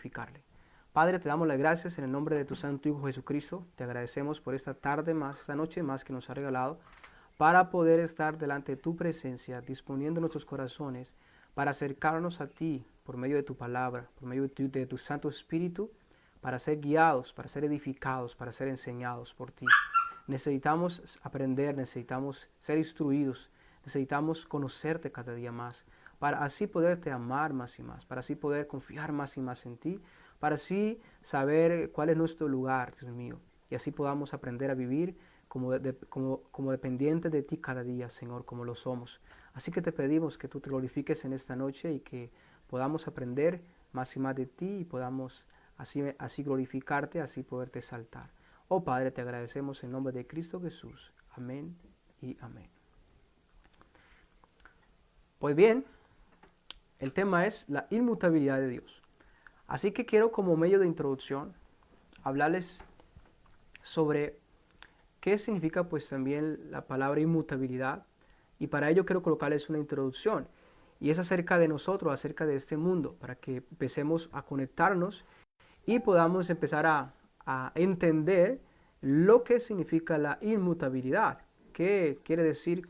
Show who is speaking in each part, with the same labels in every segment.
Speaker 1: glorificarle. Padre, te damos las gracias en el nombre de tu Santo Hijo Jesucristo. Te agradecemos por esta tarde más, esta noche más que nos ha regalado, para poder estar delante de tu presencia, disponiendo nuestros corazones para acercarnos a ti por medio de tu palabra, por medio de tu Santo Espíritu, para ser guiados, para ser edificados, para ser enseñados por ti. Necesitamos aprender, necesitamos ser instruidos, necesitamos conocerte cada día más, para así poderte amar más y más, para así poder confiar más y más en ti, para así saber cuál es nuestro lugar, Dios mío, y así podamos aprender a vivir como dependientes de ti cada día, Señor, como lo somos. Así que te pedimos que tú te glorifiques en esta noche y que podamos aprender más y más de ti y podamos así glorificarte, así poderte exaltar. Oh Padre, te agradecemos en nombre de Cristo Jesús. Amén y amén. Pues bien, el tema es la inmutabilidad de Dios. Así que quiero, como medio de introducción, hablarles sobre qué significa pues también la palabra inmutabilidad, y para ello quiero colocarles una introducción, y es acerca de nosotros, acerca de este mundo, para que empecemos a conectarnos y podamos empezar a entender lo que significa la inmutabilidad, qué quiere decir,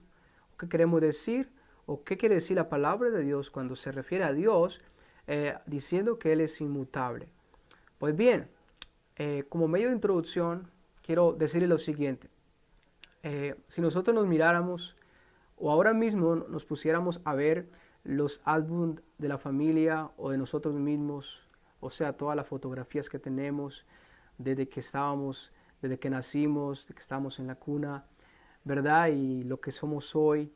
Speaker 1: qué queremos decir, o qué quiere decir la palabra de Dios cuando se refiere a Dios diciendo que Él es inmutable. Pues bien, como medio de introducción, quiero decirle lo siguiente. Si nosotros nos miráramos o ahora mismo nos pusiéramos a ver los álbumes de la familia o de nosotros mismos, o sea, todas las fotografías que tenemos desde que nacimos, desde que estamos en la cuna, ¿verdad? Y lo que somos hoy,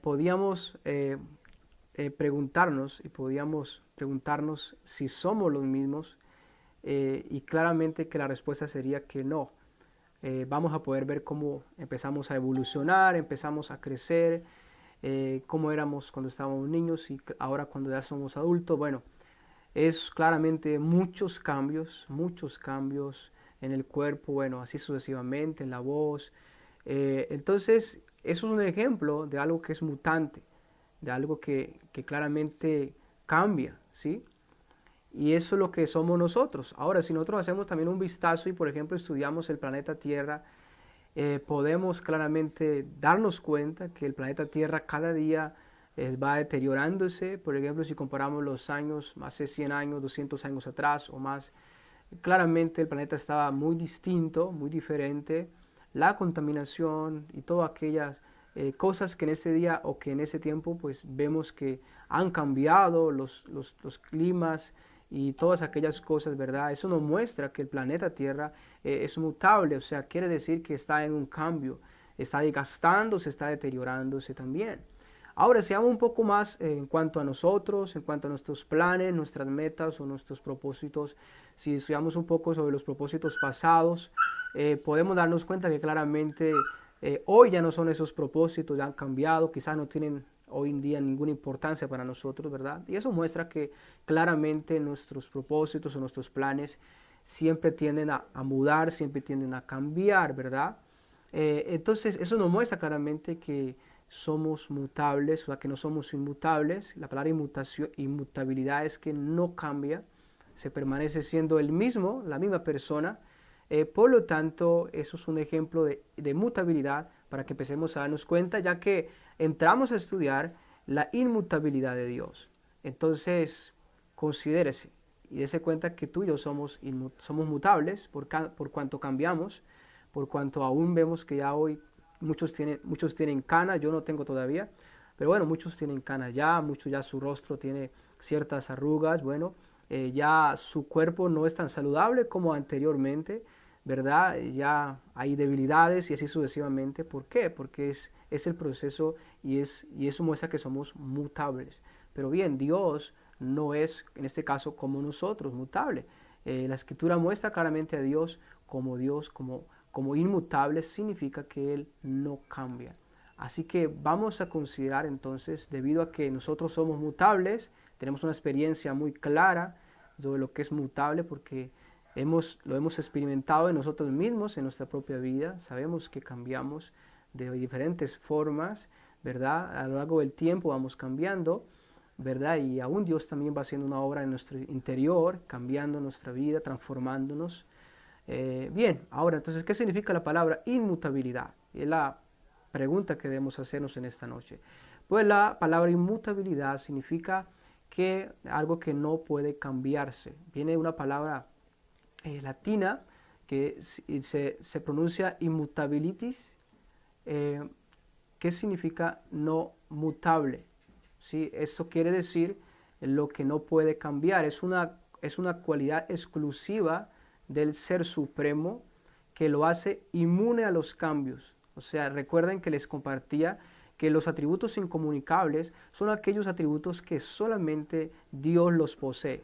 Speaker 1: podíamos preguntarnos si somos los mismos, y claramente que la respuesta sería que no. Vamos a poder ver cómo empezamos a evolucionar, empezamos a crecer, cómo éramos cuando estábamos niños y ahora cuando ya somos adultos. Bueno, es claramente muchos cambios en el cuerpo, bueno, así sucesivamente, en la voz. Entonces, eso es un ejemplo de algo que es mutante, de algo que claramente cambia, ¿sí? Y eso es lo que somos nosotros. Ahora, si nosotros hacemos también un vistazo y, por ejemplo, estudiamos el planeta Tierra, podemos claramente darnos cuenta que el planeta Tierra cada día va deteriorándose. Por ejemplo, si comparamos los años, hace 100 años, 200 años atrás o más, claramente el planeta estaba muy distinto, muy diferente. La contaminación y todas aquellas cosas que en ese día o que en ese tiempo pues vemos que han cambiado los climas y todas aquellas cosas, ¿verdad? Eso nos muestra que el planeta Tierra es mutable, o sea, quiere decir que está en un cambio, está desgastándose, está deteriorándose también. Ahora, seamos un poco más en cuanto a nosotros, en cuanto a nuestros planes, nuestras metas o nuestros propósitos. Si estudiamos un poco sobre los propósitos pasados, podemos darnos cuenta que claramente hoy ya no son esos propósitos, ya han cambiado, quizás no tienen hoy en día ninguna importancia para nosotros, ¿verdad? Y eso muestra que claramente nuestros propósitos o nuestros planes siempre tienden a mudar, siempre tienden a cambiar, ¿verdad? Entonces, eso nos muestra claramente que somos mutables, o sea, que no somos inmutables. La palabra inmutabilidad es que no cambia, se permanece siendo el mismo, la misma persona. Por lo tanto, eso es un ejemplo de mutabilidad para que empecemos a darnos cuenta, ya que entramos a estudiar la inmutabilidad de Dios. Entonces, considérese y dése cuenta que tú y yo somos mutables por cuanto cambiamos, por cuanto aún vemos que ya hoy muchos tienen canas, yo no tengo todavía, pero bueno, muchos tienen canas ya, muchos ya su rostro tiene ciertas arrugas, bueno, ya su cuerpo no es tan saludable como anteriormente, ¿verdad? Ya hay debilidades y así sucesivamente. ¿Por qué? Porque es el proceso y eso muestra que somos mutables. Pero bien, Dios no es, en este caso, como nosotros, mutable. La escritura muestra claramente a Dios, como inmutable, significa que Él no cambia. Así que vamos a considerar entonces, debido a que nosotros somos mutables, tenemos una experiencia muy clara sobre lo que es mutable porque lo hemos experimentado en nosotros mismos, en nuestra propia vida, sabemos que cambiamos de diferentes formas, ¿verdad? A lo largo del tiempo vamos cambiando. ¿verdad? Y aún Dios también va haciendo una obra en nuestro interior, cambiando nuestra vida, transformándonos. Bien, ahora entonces, ¿qué significa la palabra inmutabilidad? Es la pregunta que debemos hacernos en esta noche. Pues la palabra inmutabilidad significa que algo que no puede cambiarse. Viene una palabra latina que se pronuncia immutabilitis, eh, que significa no mutable. ¿Sí? Eso quiere decir lo que no puede cambiar. Es una cualidad exclusiva del Ser Supremo que lo hace inmune a los cambios. O sea, recuerden que les compartía que los atributos incomunicables son aquellos atributos que solamente Dios los posee.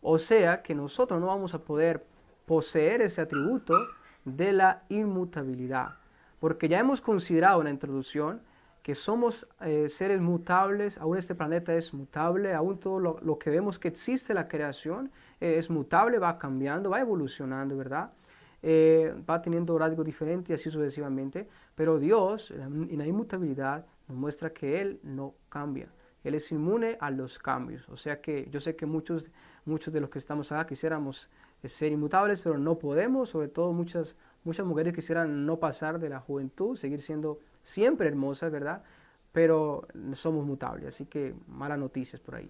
Speaker 1: O sea que nosotros no vamos a poder poseer ese atributo de la inmutabilidad. Porque ya hemos considerado en la introducción que somos seres mutables, aún este planeta es mutable, aún todo lo que vemos que existe en la creación es mutable, va cambiando, va evolucionando, ¿verdad? Va teniendo rasgos diferentes y así sucesivamente, pero Dios en la inmutabilidad nos muestra que Él no cambia. Él es inmune a los cambios. O sea que yo sé que muchos de los que estamos acá quisiéramos ser inmutables, pero no podemos. Sobre todo muchas mujeres quisieran no pasar de la juventud, seguir siendo siempre hermosas, ¿verdad? Pero somos mutables, así que malas noticias por ahí.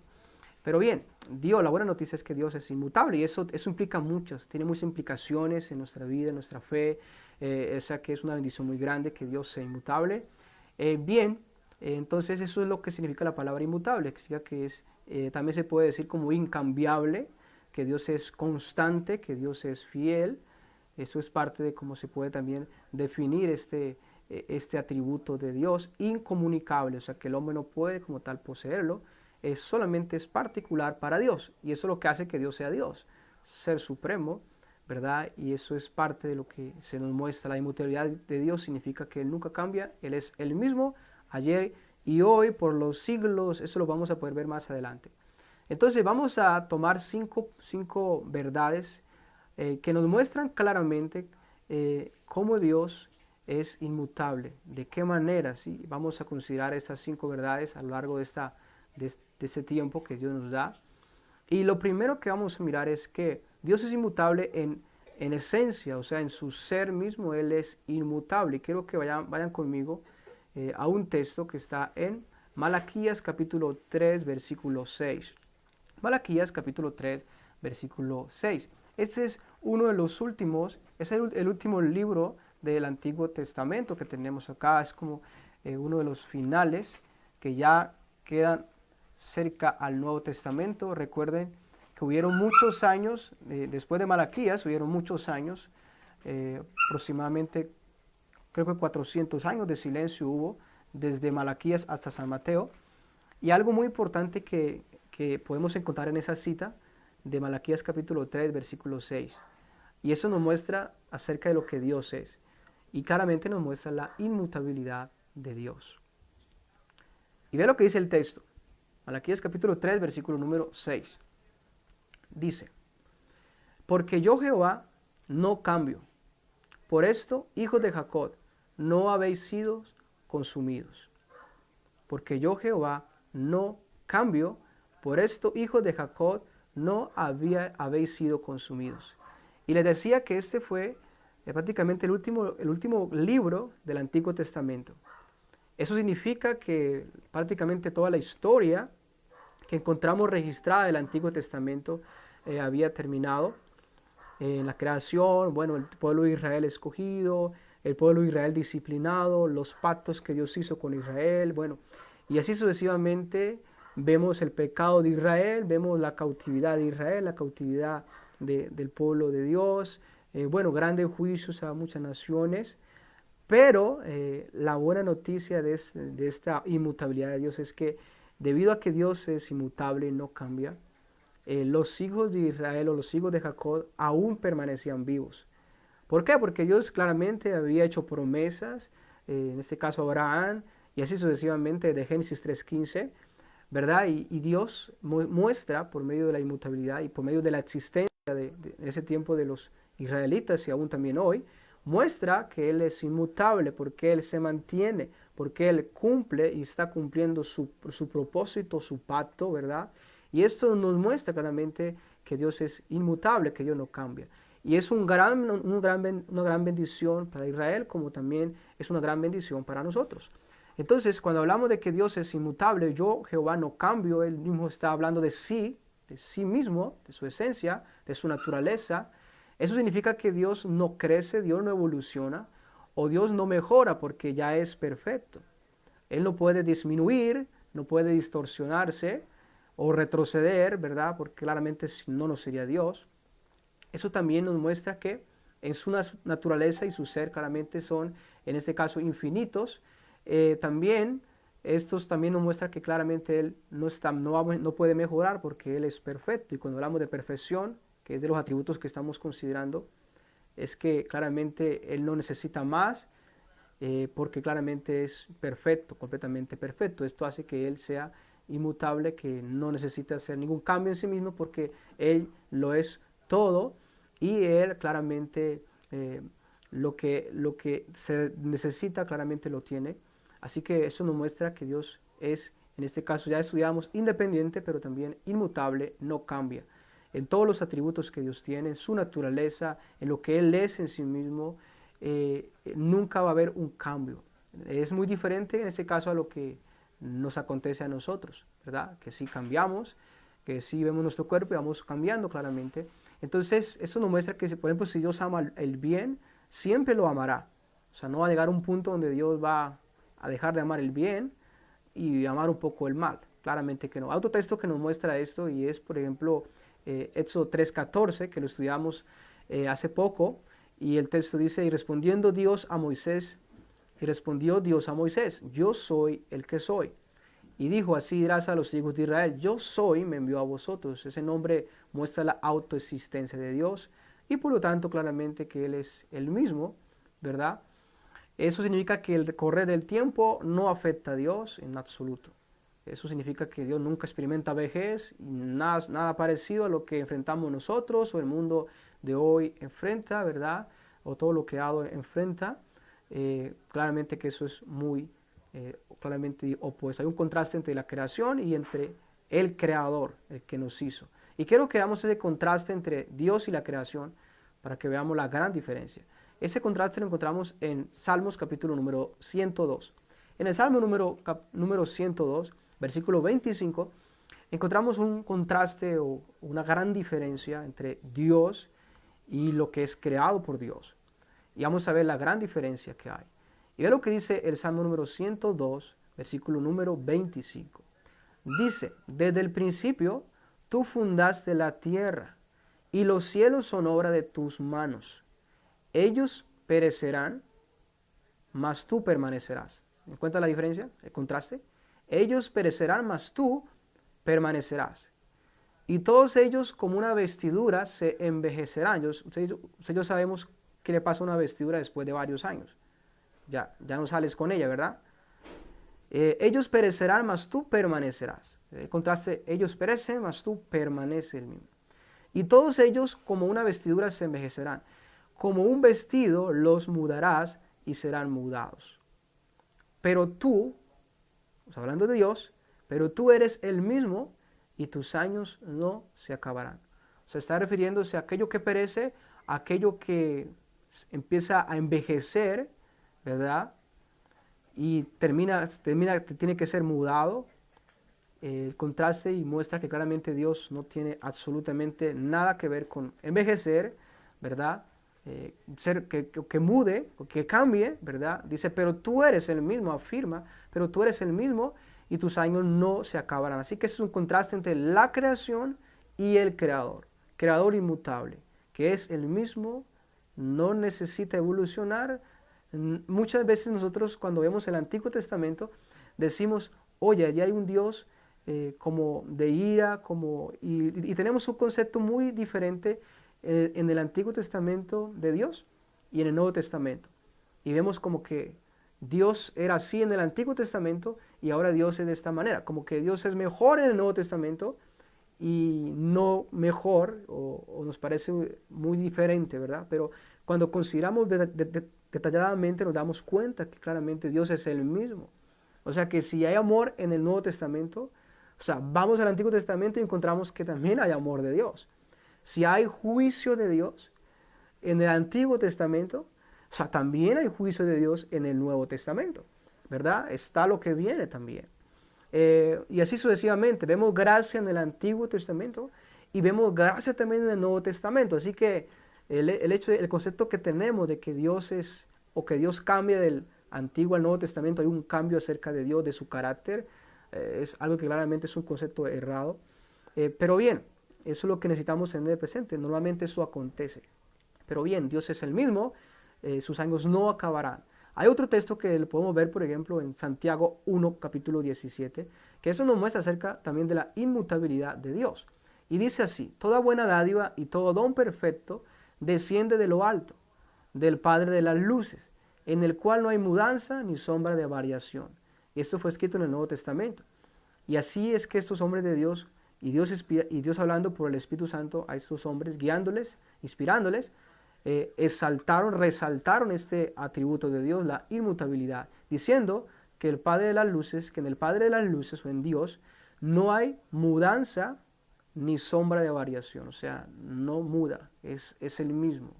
Speaker 1: Pero bien, la buena noticia es que Dios es inmutable y eso implica tiene muchas implicaciones en nuestra vida, en nuestra fe. O sea que es una bendición muy grande que Dios sea inmutable. Bien, entonces eso es lo que significa la palabra inmutable, que significa que también se puede decir como incambiable, que Dios es constante, que Dios es fiel. Eso es parte de cómo se puede también definir este atributo de Dios, incomunicable, o sea que el hombre no puede como tal poseerlo, solamente es particular para Dios, y eso es lo que hace que Dios sea Dios, ser supremo, ¿verdad? Y eso es parte de lo que se nos muestra. La inmutabilidad de Dios significa que Él nunca cambia, Él es el mismo ayer y hoy por los siglos. Eso lo vamos a poder ver más adelante. Entonces vamos a tomar cinco verdades que nos muestran claramente cómo Dios es inmutable, de qué manera. ¿Sí? Vamos a considerar estas 5 verdades a lo largo de este tiempo que Dios nos da. Y lo primero que vamos a mirar es que Dios es inmutable en esencia, o sea, en su ser mismo, Él es inmutable. Y quiero que vayan conmigo a un texto que está en Malaquías capítulo 3, versículo 6. Malaquías capítulo 3, versículo 6. Este es uno de los últimos, es el último libro del Antiguo Testamento que tenemos acá. Es como uno de los finales que ya quedan cerca al Nuevo Testamento. Recuerden que hubieron muchos años, después de Malaquías, hubieron muchos años, aproximadamente creo que 400 años de silencio hubo desde Malaquías hasta San Mateo. Y algo muy importante que podemos encontrar en esa cita de Malaquías capítulo 3, versículo 6. Y eso nos muestra acerca de lo que Dios es. Y claramente nos muestra la inmutabilidad de Dios. Y ve lo que dice el texto. Malaquías capítulo 3, versículo número 6. Dice, porque yo Jehová no cambio. Por esto, hijos de Jacob, no habéis sido consumidos. Porque yo Jehová no cambio. Por esto, hijos de Jacob, no habéis sido consumidos. Y les decía que este fue prácticamente el último libro del Antiguo Testamento. Eso significa que prácticamente toda la historia que encontramos registrada del Antiguo Testamento había terminado. En la creación, bueno, el pueblo de Israel escogido, el pueblo de Israel disciplinado, los pactos que Dios hizo con Israel, bueno, y así sucesivamente vemos el pecado de Israel, vemos la cautividad de Israel, la cautividad del pueblo de Dios, bueno, grandes juicios a muchas naciones, pero la buena noticia de esta inmutabilidad de Dios es que debido a que Dios es inmutable y no cambia, los hijos de Israel o los hijos de Jacob aún permanecían vivos. ¿Por qué? Porque Dios claramente había hecho promesas, en este caso a Abraham, y así sucesivamente de Génesis 3.15, ¿verdad? Y Dios muestra por medio de la inmutabilidad y por medio de la existencia de ese tiempo de los israelitas y aún también hoy, muestra que Él es inmutable porque Él se mantiene porque Él cumple y está cumpliendo su propósito, su pacto, ¿verdad? Y esto nos muestra claramente que Dios es inmutable, que Dios no cambia. Y es una gran bendición para Israel, como también es una gran bendición para nosotros. Entonces, cuando hablamos de que Dios es inmutable, yo, Jehová, no cambio, Él mismo está hablando de sí mismo, de su esencia, de su naturaleza. Eso significa que Dios no crece, Dios no evoluciona, o Dios no mejora porque ya es perfecto. Él no puede disminuir, no puede distorsionarse o retroceder, ¿verdad? Porque claramente si no, no sería Dios. Eso también nos muestra que en su naturaleza y su ser claramente son, en este caso, infinitos. También, estos también nos muestra que claramente Él no puede mejorar porque Él es perfecto. Y cuando hablamos de perfección, que es de los atributos que estamos considerando, es que claramente Él no necesita más porque claramente es perfecto, completamente perfecto. Esto hace que Él sea inmutable, que no necesita hacer ningún cambio en sí mismo porque Él lo es todo y Él claramente lo que se necesita claramente lo tiene. Así que eso nos muestra que Dios es, en este caso ya estudiamos, independiente, pero también inmutable, no cambia. En todos los atributos que Dios tiene, en su naturaleza, en lo que Él es en sí mismo, nunca va a haber un cambio. Es muy diferente en este caso a lo que nos acontece a nosotros, ¿verdad? Que si cambiamos, que si vemos nuestro cuerpo y vamos cambiando claramente. Entonces, eso nos muestra que, por ejemplo, si Dios ama el bien, siempre lo amará. O sea, no va a llegar a un punto donde Dios va a dejar de amar el bien y amar un poco el mal. Claramente que no. Hay otro texto que nos muestra esto y es, por ejemplo, Éxodo 3:14, que lo estudiamos hace poco, y el texto dice, y respondió Dios a Moisés, yo soy el que soy. Y dijo, así dirás a los hijos de Israel, yo soy, me envió a vosotros. Ese nombre muestra la autoexistencia de Dios y por lo tanto claramente que Él es el mismo, ¿verdad? Eso significa que el correr del tiempo no afecta a Dios en absoluto. Eso significa que Dios nunca experimenta vejez, nada parecido a lo que enfrentamos nosotros o el mundo de hoy enfrenta, ¿verdad? O todo lo creado enfrenta. Claramente que eso es muy claramente opuesto. Hay un contraste entre la creación y entre el creador, el que nos hizo. Y quiero que veamos ese contraste entre Dios y la creación para que veamos la gran diferencia. Ese contraste lo encontramos en Salmos capítulo número 102. En el Salmo número 102, versículo 25, encontramos un contraste o una gran diferencia entre Dios y lo que es creado por Dios. Y vamos a ver la gran diferencia que hay. Y ve lo que dice el Salmo número 102, versículo número 25. Dice, desde el principio tú fundaste la tierra y los cielos son obra de tus manos. Ellos perecerán, mas tú permanecerás. ¿Se encuentra la diferencia? El contraste. Ellos perecerán, mas tú permanecerás. Y todos ellos como una vestidura se envejecerán. Ellos sabemos qué le pasa a una vestidura después de varios años. Ya no sales con ella, ¿verdad? Ellos perecerán, mas tú permanecerás. El contraste, ellos perecen, mas tú permaneces el mismo. Y todos ellos como una vestidura se envejecerán. Como un vestido los mudarás y serán mudados. Pero tú, hablando de Dios, pero tú eres el mismo y tus años no se acabarán. O sea, está refiriéndose a aquello que perece, a aquello que empieza a envejecer, ¿verdad? Y tiene que ser mudado. El contraste y muestra que claramente Dios no tiene absolutamente nada que ver con envejecer, ¿verdad? Ser que mude, que cambie, ¿verdad? Dice, pero tú eres el mismo, afirma, pero tú eres el mismo y tus años no se acabarán. Así que es un contraste entre la creación y el creador inmutable, que es el mismo, no necesita evolucionar. Muchas veces nosotros cuando vemos el Antiguo Testamento decimos, oye, allí hay un Dios como de ira, y tenemos un concepto muy diferente en el Antiguo Testamento de Dios y en el Nuevo Testamento. Y vemos como que Dios era así en el Antiguo Testamento y ahora Dios es de esta manera, como que Dios es mejor en el Nuevo Testamento y no mejor o nos parece muy diferente, ¿verdad? Pero cuando consideramos detalladamente nos damos cuenta que claramente Dios es el mismo. O sea que si hay amor en el Nuevo Testamento, o sea, vamos al Antiguo Testamento y encontramos que también hay amor de Dios. Si hay juicio de Dios en el Antiguo Testamento, o sea, también hay juicio de Dios en el Nuevo Testamento, ¿verdad? Está lo que viene también. Y así sucesivamente. Vemos gracia en el Antiguo Testamento y vemos gracia también en el Nuevo Testamento. Así que el concepto que tenemos de que Dios es, o que Dios cambia del Antiguo al Nuevo Testamento, hay un cambio acerca de Dios, de su carácter, es algo que claramente es un concepto errado. Pero bien, eso es lo que necesitamos en el presente. Normalmente eso acontece. Pero bien, Dios es el mismo, sus años no acabarán. Hay otro texto que lo podemos ver, por ejemplo, en Santiago 1, capítulo 17, que eso nos muestra acerca también de la inmutabilidad de Dios. Y dice así: toda buena dádiva y todo don perfecto desciende de lo alto, del Padre de las luces, en el cual no hay mudanza ni sombra de variación. Y esto fue escrito en el Nuevo Testamento. Y así es que estos hombres de Dios, y Dios hablando por el Espíritu Santo a estos hombres, guiándoles, inspirándoles, exaltaron, resaltaron este atributo de Dios, la inmutabilidad, diciendo que el Padre de las luces, que en el Padre de las luces o en Dios no hay mudanza ni sombra de variación, o sea, no muda, es el mismo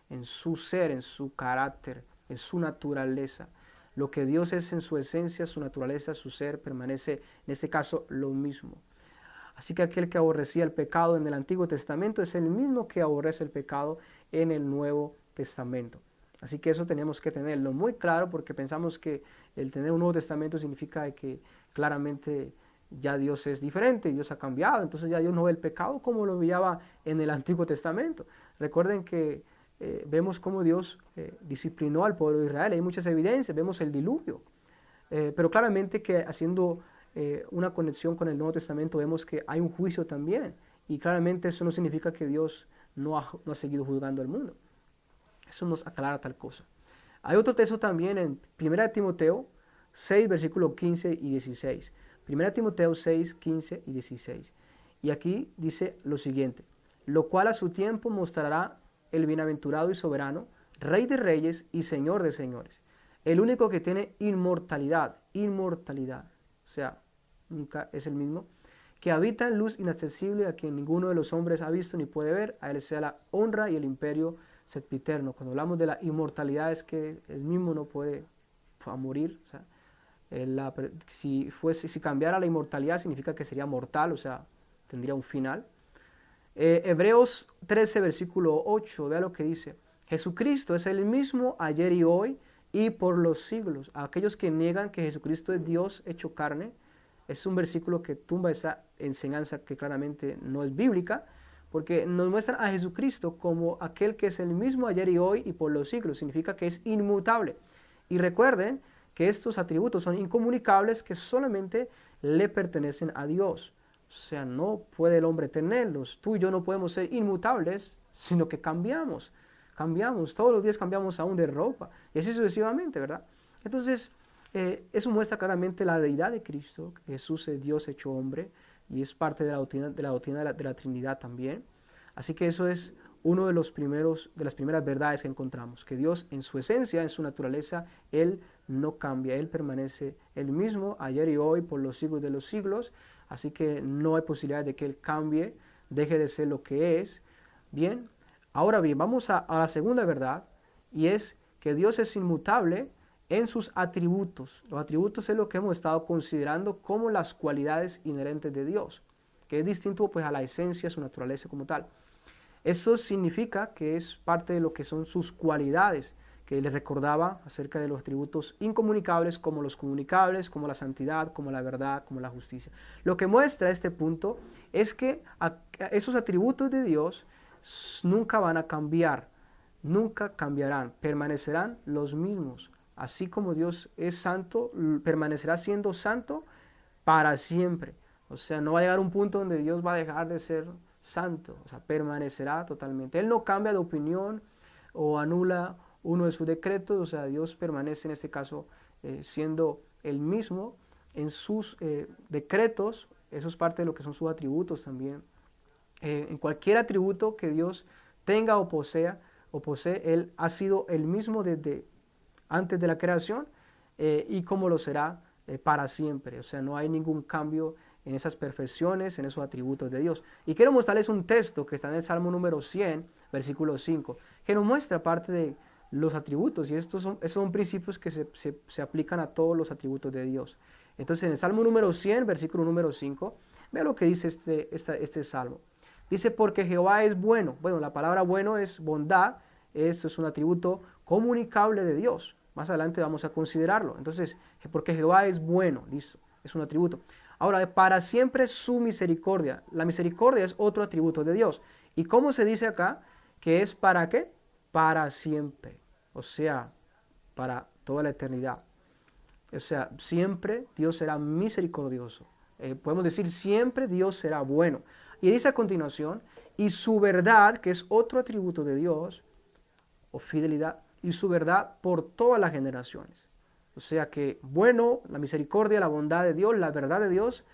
Speaker 1: en su ser, en su carácter, en su naturaleza. Lo que Dios es en su esencia, su naturaleza, su ser, permanece en este caso lo mismo. Así que aquel que aborrecía el pecado en el Antiguo Testamento es el mismo que aborrece el pecado en el Nuevo Testamento. Así que eso tenemos que tenerlo muy claro, porque pensamos que el tener un Nuevo Testamento significa que claramente ya Dios es diferente, Dios ha cambiado, entonces ya Dios no ve el pecado como lo veía en el Antiguo Testamento. Recuerden que vemos cómo Dios disciplinó al pueblo de Israel, hay muchas evidencias, vemos el diluvio, pero claramente que haciendo una conexión con el Nuevo Testamento vemos que hay un juicio también, y claramente eso no significa que Dios no ha seguido juzgando al mundo. Eso nos aclara tal cosa. Hay otro texto también en 1 Timoteo 6, versículos 15 y 16. 1 Timoteo 6, 15 y 16. Y aquí dice lo siguiente: lo cual a su tiempo mostrará el bienaventurado y soberano, Rey de reyes y Señor de señores, el único que tiene inmortalidad, o sea, nunca es el mismo, que habita en luz inaccesible, a quien ninguno de los hombres ha visto ni puede ver, a él sea la honra y el imperio sempiterno. Cuando hablamos de la inmortalidad es que el mismo no puede morir, o sea, si cambiara la inmortalidad significa que sería mortal, o sea, tendría un final. Hebreos 13, versículo 8, vea lo que dice: Jesucristo es el mismo ayer y hoy y por los siglos. A aquellos que niegan que Jesucristo es Dios hecho carne, es un versículo que tumba esa enseñanza que claramente no es bíblica, porque nos muestran a Jesucristo como aquel que es el mismo ayer y hoy y por los siglos. Significa que es inmutable. Y recuerden que estos atributos son incomunicables, que solamente le pertenecen a Dios. O sea, no puede el hombre tenerlos. Tú y yo no podemos ser inmutables, sino que cambiamos. Cambiamos, todos los días cambiamos aún de ropa. Y así sucesivamente, ¿verdad? Entonces, eso muestra claramente la deidad de Cristo. Jesús es Dios hecho hombre y es parte de la doctrina de la Trinidad también. Así que eso es uno de las primeras verdades que encontramos, que Dios en su esencia, en su naturaleza, Él no cambia, Él permanece el mismo ayer y hoy por los siglos de los siglos. Así que no hay posibilidad de que Él cambie, deje de ser lo que es. Bien, ahora bien, vamos a la segunda verdad, y es que Dios es inmutable en sus atributos. Los atributos es lo que hemos estado considerando como las cualidades inherentes de Dios, que es distinto pues a la esencia, su naturaleza como tal. Eso significa que es parte de lo que son sus cualidades, que les recordaba acerca de los atributos incomunicables, como los comunicables, como la santidad, como la verdad, como la justicia. Lo que muestra este punto es que esos atributos de Dios nunca van a cambiar, nunca cambiarán, permanecerán los mismos. Así como Dios es santo, permanecerá siendo santo para siempre. O sea, no va a llegar un punto donde Dios va a dejar de ser santo, o sea, permanecerá totalmente. Él no cambia de opinión o anula uno de sus decretos, o sea, Dios permanece en este caso siendo el mismo en sus decretos. Eso es parte de lo que son sus atributos también. En cualquier atributo que Dios tenga o posee, Él ha sido el mismo desde antes de la creación y como lo será para siempre. O sea, no hay ningún cambio en esas perfecciones, en esos atributos de Dios. Y quiero mostrarles un texto que está en el Salmo número 100, versículo 5, que nos muestra parte de los atributos, y estos son principios que se aplican a todos los atributos de Dios. Entonces, en el Salmo número 100, versículo número 5, vea lo que dice este salmo. Dice, porque Jehová es bueno. Bueno, la palabra bueno es bondad, eso es un atributo comunicable de Dios. Más adelante vamos a considerarlo. Entonces, porque Jehová es bueno, listo, es un atributo. Ahora, para siempre su misericordia. La misericordia es otro atributo de Dios. ¿Y cómo se dice acá? Que es para qué? Para siempre. O sea, para toda la eternidad. O sea, siempre Dios será misericordioso. Podemos decir siempre Dios será bueno. Y dice a continuación, y su verdad, que es otro atributo de Dios, o fidelidad, y su verdad por todas las generaciones. O sea que bueno, la misericordia, la bondad de Dios, la verdad de Dios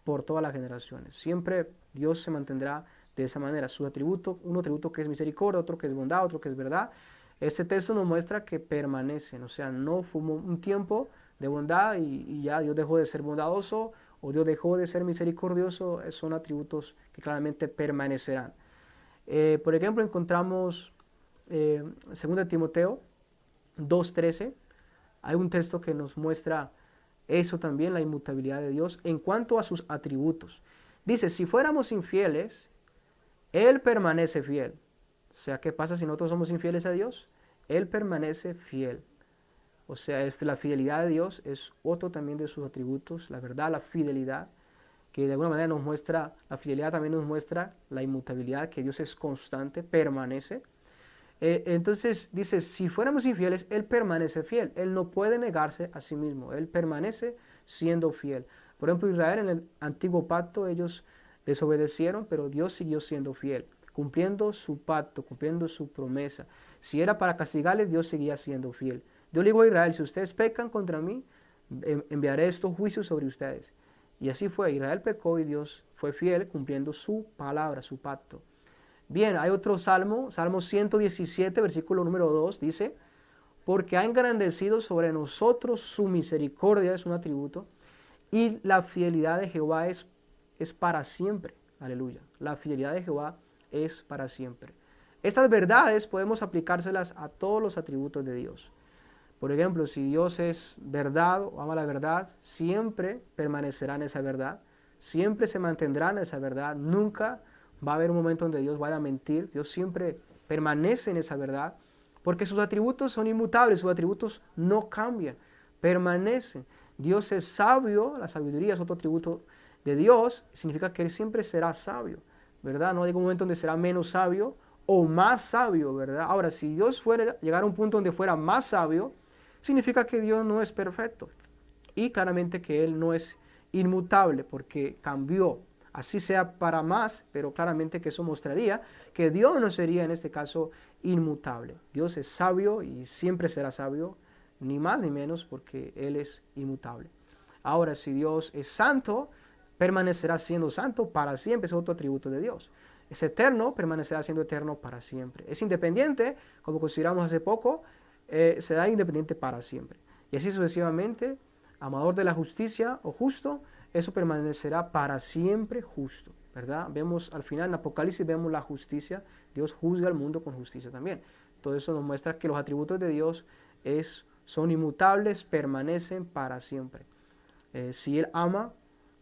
Speaker 1: por todas las generaciones. Siempre Dios se mantendrá de esa manera. Su atributo, un atributo que es misericordia, otro que es bondad, otro que es verdad. Este texto nos muestra que permanecen, o sea, no fue un tiempo de bondad y ya Dios dejó de ser bondadoso o Dios dejó de ser misericordioso, son atributos que claramente permanecerán. Por ejemplo, encontramos 2 Timoteo 2:13, hay un texto que nos muestra eso también, la inmutabilidad de Dios en cuanto a sus atributos. Dice, si fuéramos infieles, Él permanece fiel. O sea, ¿qué pasa si nosotros somos infieles a Dios? Él permanece fiel. O sea, la fidelidad de Dios es otro también de sus atributos, la verdad, la fidelidad, que de alguna manera nos muestra, la fidelidad también nos muestra la inmutabilidad, que Dios es constante, permanece. Entonces dice, si fuéramos infieles, Él permanece fiel. Él no puede negarse a sí mismo. Él permanece siendo fiel. Por ejemplo, Israel en el antiguo pacto, ellos desobedecieron, pero Dios siguió siendo fiel, cumpliendo su pacto, cumpliendo su promesa. Si era para castigarles, Dios seguía siendo fiel. Yo le digo a Israel, si ustedes pecan contra mí, enviaré estos juicios sobre ustedes. Y así fue. Israel pecó y Dios fue fiel, cumpliendo su palabra, su pacto. Bien, hay otro salmo, Salmo 117, versículo número 2, dice, porque ha engrandecido sobre nosotros su misericordia, es un atributo, y la fidelidad de Jehová es para siempre. Aleluya. La fidelidad de Jehová es para siempre. Estas verdades podemos aplicárselas a todos los atributos de Dios. Por ejemplo, si Dios es verdad o ama la verdad, siempre permanecerá en esa verdad, siempre se mantendrá en esa verdad, nunca va a haber un momento donde Dios vaya a mentir, Dios siempre permanece en esa verdad, porque sus atributos son inmutables, sus atributos no cambian, permanecen. Dios es sabio, la sabiduría es otro atributo de Dios, significa que Él siempre será sabio, ¿verdad? No hay un momento donde será menos sabio o más sabio, ¿verdad? Ahora, si Dios fuera a llegar a un punto donde fuera más sabio, significa que Dios no es perfecto y claramente que Él no es inmutable porque cambió, así sea para más, pero claramente que eso mostraría que Dios no sería en este caso inmutable. Dios es sabio y siempre será sabio, ni más ni menos porque Él es inmutable. Ahora, si Dios es santo, permanecerá siendo santo para siempre, es otro atributo de Dios. Es eterno, permanecerá siendo eterno para siempre. Es independiente, como consideramos hace poco, será independiente para siempre. Y así sucesivamente, amador de la justicia o justo, eso permanecerá para siempre justo, ¿verdad? Vemos al final en Apocalipsis, vemos la justicia, Dios juzga al mundo con justicia también. Todo eso nos muestra que los atributos de Dios son inmutables, permanecen para siempre. Si Él ama,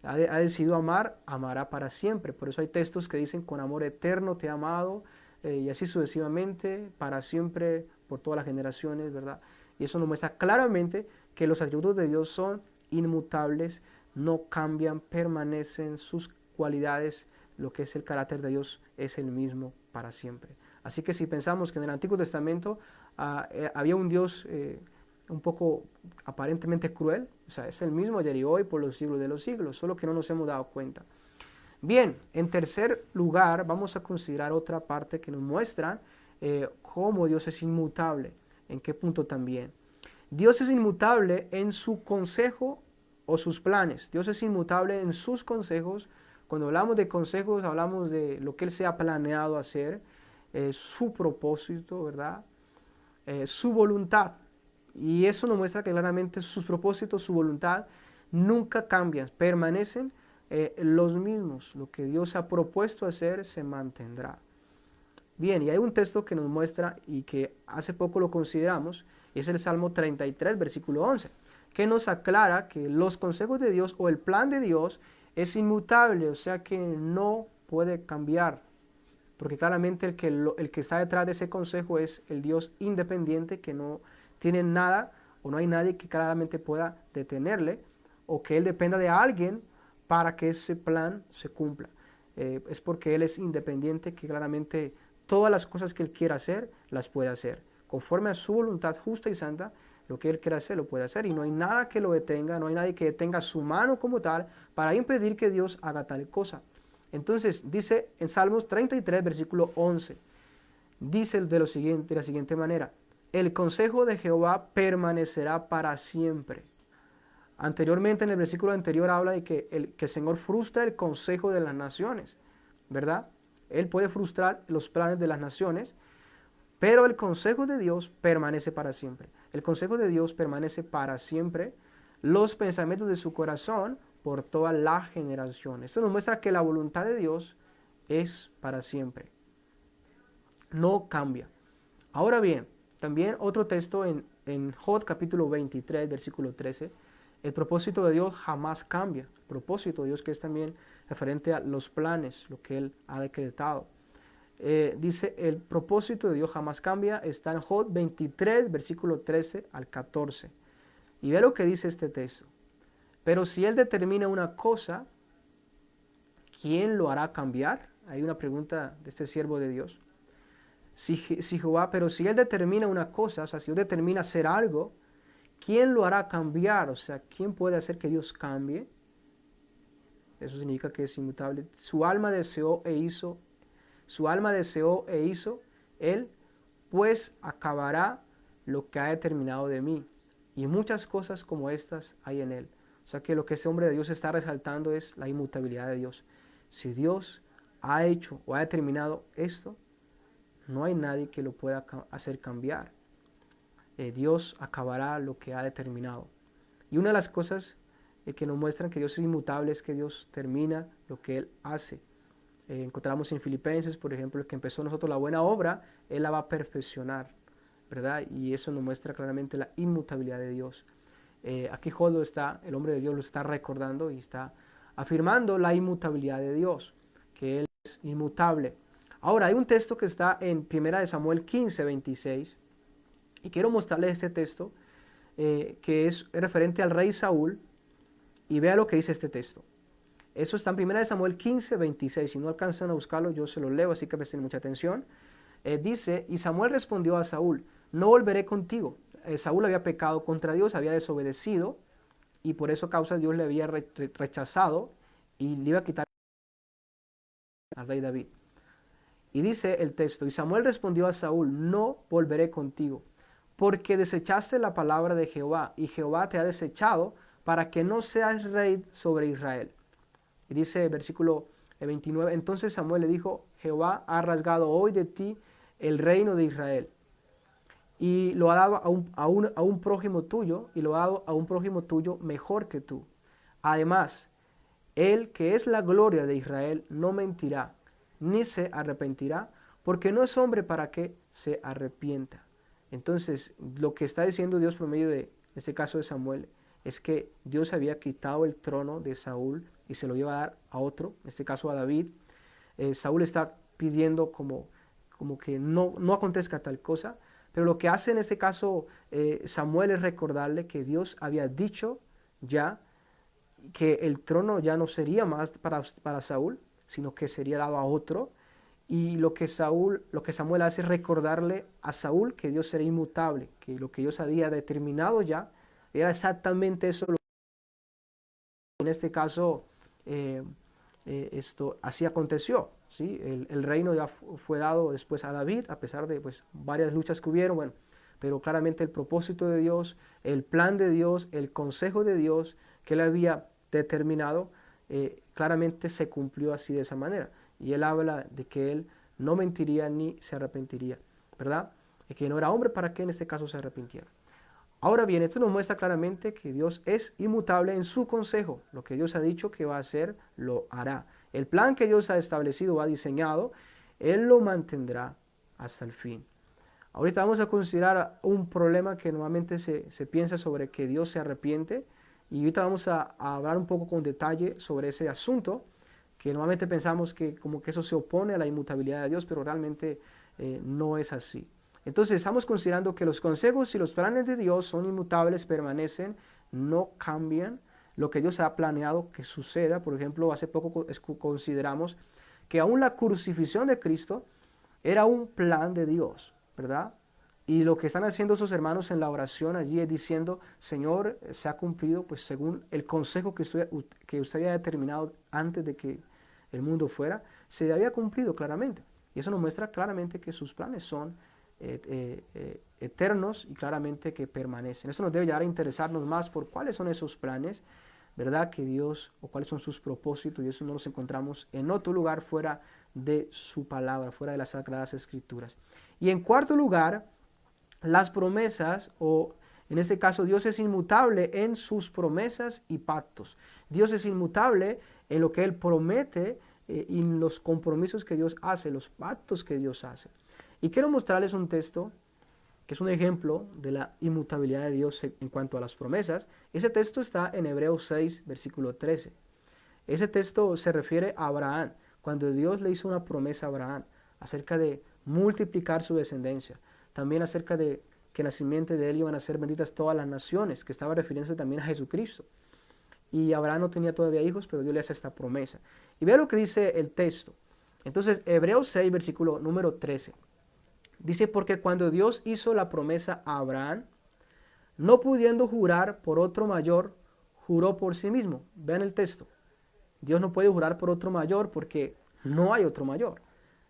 Speaker 1: ha decidido amar, amará para siempre. Por eso hay textos que dicen, con amor eterno te he amado, y así sucesivamente, para siempre, por todas las generaciones, ¿verdad? Y eso nos muestra claramente que los atributos de Dios son inmutables, no cambian, permanecen, sus cualidades, lo que es el carácter de Dios es el mismo para siempre. Así que si pensamos que en el Antiguo Testamento había un Dios un poco aparentemente cruel, o sea, es el mismo ayer y hoy por los siglos de los siglos, solo que no nos hemos dado cuenta. Bien, en tercer lugar vamos a considerar otra parte que nos muestra cómo Dios es inmutable, en qué punto también. Dios es inmutable en su consejo o sus planes. Dios es inmutable en sus consejos Cuando hablamos de consejos, hablamos de lo que Él se ha planeado hacer, su propósito, ¿verdad? Su voluntad. Y eso nos muestra que claramente sus propósitos, su voluntad, nunca cambian, permanecen los mismos. Lo que Dios ha propuesto hacer se mantendrá. Bien, y hay un texto que nos muestra y que hace poco lo consideramos, y es el Salmo 33, versículo 11, que nos aclara que los consejos de Dios o el plan de Dios es inmutable, o sea que no puede cambiar, porque claramente el que está detrás de ese consejo es el Dios independiente que no tiene nada o no hay nadie que claramente pueda detenerle o que Él dependa de alguien para que ese plan se cumpla. Es porque Él es independiente que claramente todas las cosas que Él quiera hacer, las puede hacer. Conforme a su voluntad justa y santa, lo que Él quiera hacer, lo puede hacer. Y no hay nada que lo detenga, no hay nadie que detenga su mano como tal para impedir que Dios haga tal cosa. Entonces, dice en Salmos 33, versículo 11, dice de la siguiente manera, el consejo de Jehová permanecerá para siempre. Anteriormente, en el versículo anterior, habla de que el Señor frustra el consejo de las naciones, ¿verdad? Él puede frustrar los planes de las naciones, pero el consejo de Dios permanece para siempre. El consejo de Dios permanece para siempre. Los pensamientos de su corazón por todas las generaciones. Esto nos muestra que la voluntad de Dios es para siempre. No cambia. Ahora bien, también otro texto en Job capítulo 23, versículo 13. El propósito de Dios jamás cambia. El propósito de Dios que es también referente a los planes, lo que Él ha decretado. Dice, el propósito de Dios jamás cambia. Está en Job 23, versículo 13 al 14. Y ve lo que dice este texto. Pero si Él determina una cosa, ¿quién lo hará cambiar? Hay una pregunta de este siervo de Dios. Pero si Él determina una cosa, o sea, si Dios determina hacer algo, ¿quién lo hará cambiar? O sea, ¿quién puede hacer que Dios cambie? Eso significa que es inmutable. Su alma deseó e hizo, Él pues acabará lo que ha determinado de mí. Y muchas cosas como estas hay en Él. O sea que lo que ese hombre de Dios está resaltando es la inmutabilidad de Dios. Si Dios ha hecho o ha determinado esto, no hay nadie que lo pueda hacer cambiar. Dios acabará lo que ha determinado. Y una de las cosas que nos muestran que Dios es inmutable es que Dios termina lo que Él hace. Encontramos en Filipenses, por ejemplo, el que empezó nosotros la buena obra, Él la va a perfeccionar, ¿verdad? Y eso nos muestra claramente la inmutabilidad de Dios. Aquí Job el hombre de Dios lo está recordando y está afirmando la inmutabilidad de Dios, que Él es inmutable. Ahora, hay un texto que está en 1 Samuel 15, 26, y quiero mostrarles este texto, que es referente al rey Saúl, y vea lo que dice este texto. Eso está en 1 Samuel 15, 26. Si no alcanzan a buscarlo, yo se lo leo, así que presten mucha atención. Dice, y Samuel respondió a Saúl, no volveré contigo. Saúl había pecado contra Dios, había desobedecido, y por eso causa Dios le había rechazado y le iba a quitar al rey David. Y dice el texto, y Samuel respondió a Saúl, no volveré contigo, porque desechaste la palabra de Jehová, y Jehová te ha desechado para que no seas rey sobre Israel. Y dice el versículo 29, entonces Samuel le dijo, Jehová ha rasgado hoy de ti el reino de Israel, y lo ha dado a un prójimo tuyo, y lo ha dado a un prójimo tuyo mejor que tú. Además, él que es la gloria de Israel no mentirá, ni se arrepentirá, porque no es hombre para que se arrepienta. Entonces, lo que está diciendo Dios por medio de este caso de Samuel es que Dios había quitado el trono de Saúl y se lo iba a dar a otro, en este caso a David. Saúl está pidiendo como que no acontezca tal cosa, pero lo que hace en este caso Samuel es recordarle que Dios había dicho ya que el trono ya no sería más para Saúl, sino que sería dado a otro. Y lo que Samuel hace es recordarle a Saúl que Dios era inmutable, que lo que Dios había determinado ya era exactamente eso. En este caso, esto así aconteció. ¿Sí? El reino ya fue dado después a David, a pesar de pues, varias luchas que hubieron, bueno, pero claramente el propósito de Dios, el plan de Dios, el consejo de Dios que él había determinado, claramente se cumplió así de esa manera. Y él habla de que él no mentiría ni se arrepentiría, ¿verdad? Y que no era hombre para que en este caso se arrepintiera. Ahora bien, esto nos muestra claramente que Dios es inmutable en su consejo. Lo que Dios ha dicho que va a hacer, lo hará. El plan que Dios ha establecido o ha diseñado, Él lo mantendrá hasta el fin. Ahorita vamos a considerar un problema que normalmente se piensa sobre que Dios se arrepiente. Y ahorita vamos a hablar un poco con detalle sobre ese asunto, que normalmente pensamos que como que eso se opone a la inmutabilidad de Dios, pero realmente no es así. Entonces estamos considerando que los consejos y los planes de Dios son inmutables, permanecen, no cambian. Lo que Dios ha planeado que suceda, por ejemplo, hace poco consideramos que aún la crucifixión de Cristo era un plan de Dios, ¿verdad? Y lo que están haciendo esos hermanos en la oración allí es diciendo, Señor, se ha cumplido pues según el consejo que usted había determinado antes de que el mundo fuera, se había cumplido claramente. Y eso nos muestra claramente que sus planes son eternos y claramente que permanecen. Eso nos debe llevar a interesarnos más por cuáles son esos planes, ¿verdad? Que Dios, o cuáles son sus propósitos, y eso no los encontramos en otro lugar fuera de su palabra, fuera de las Sagradas Escrituras. Y en cuarto lugar, las promesas, o en este caso Dios es inmutable en sus promesas y pactos. Dios es inmutable en lo que Él promete y en los compromisos que Dios hace, los pactos que Dios hace. Y quiero mostrarles un texto que es un ejemplo de la inmutabilidad de Dios en cuanto a las promesas. Ese texto está en Hebreos 6, versículo 13. Ese texto se refiere a Abraham, cuando Dios le hizo una promesa a Abraham acerca de multiplicar su descendencia, también acerca de que en la simiente de él iban a ser benditas todas las naciones, que estaba refiriéndose también a Jesucristo. Y Abraham no tenía todavía hijos, pero Dios le hace esta promesa. Y vea lo que dice el texto. Entonces, Hebreos 6, versículo número 13. Dice, porque cuando Dios hizo la promesa a Abraham, no pudiendo jurar por otro mayor, juró por sí mismo. Vean el texto. Dios no puede jurar por otro mayor porque no hay otro mayor.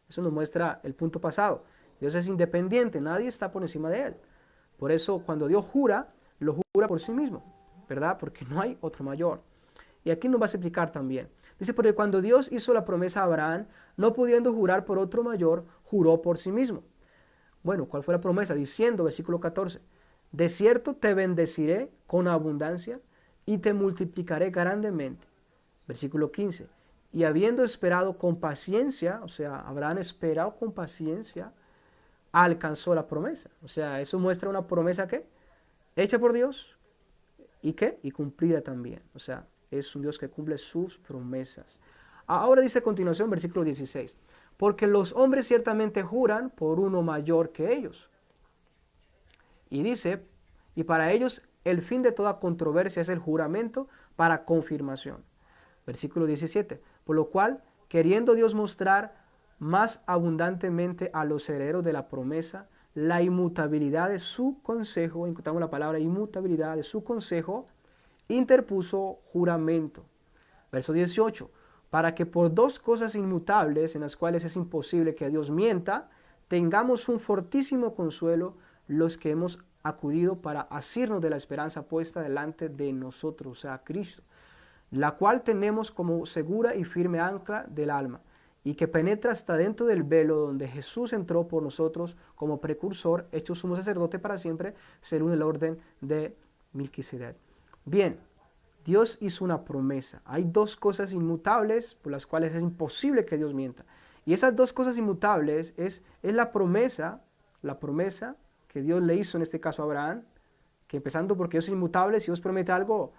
Speaker 1: Eso nos muestra el punto pasado. Dios es independiente, nadie está por encima de Él. Por eso cuando Dios jura, lo jura por sí mismo, ¿verdad? Porque no hay otro mayor. Y aquí nos va a explicar también. Dice, porque cuando Dios hizo la promesa a Abraham, no pudiendo jurar por otro mayor, juró por sí mismo. Bueno, ¿cuál fue la promesa? Diciendo, versículo 14, de cierto te bendeciré con abundancia y te multiplicaré grandemente. Versículo 15, y habiendo esperado con paciencia, o sea, Abraham esperado con paciencia, alcanzó la promesa. O sea, eso muestra una promesa ¿qué? Hecha por Dios y ¿qué? Y cumplida también. O sea, es un Dios que cumple sus promesas. Ahora dice a continuación, versículo 16, porque los hombres ciertamente juran por uno mayor que ellos. Y dice, y para ellos el fin de toda controversia es el juramento para confirmación. Versículo 17, por lo cual, queriendo Dios mostrar más abundantemente a los herederos de la promesa la inmutabilidad de su consejo, encontramos la palabra inmutabilidad de su consejo, interpuso juramento. Verso 18, para que por dos cosas inmutables en las cuales es imposible que Dios mienta, tengamos un fortísimo consuelo los que hemos acudido para asirnos de la esperanza puesta delante de nosotros, o sea, Cristo, la cual tenemos como segura y firme ancla del alma, y que penetra hasta dentro del velo donde Jesús entró por nosotros como precursor, hecho sumo sacerdote para siempre, según el orden de Melquisedec. Bien, Dios hizo una promesa. Hay dos cosas inmutables por las cuales es imposible que Dios mienta. Y esas dos cosas inmutables es la promesa que Dios le hizo en este caso a Abraham, que empezando porque Dios es inmutable, si Dios promete algo,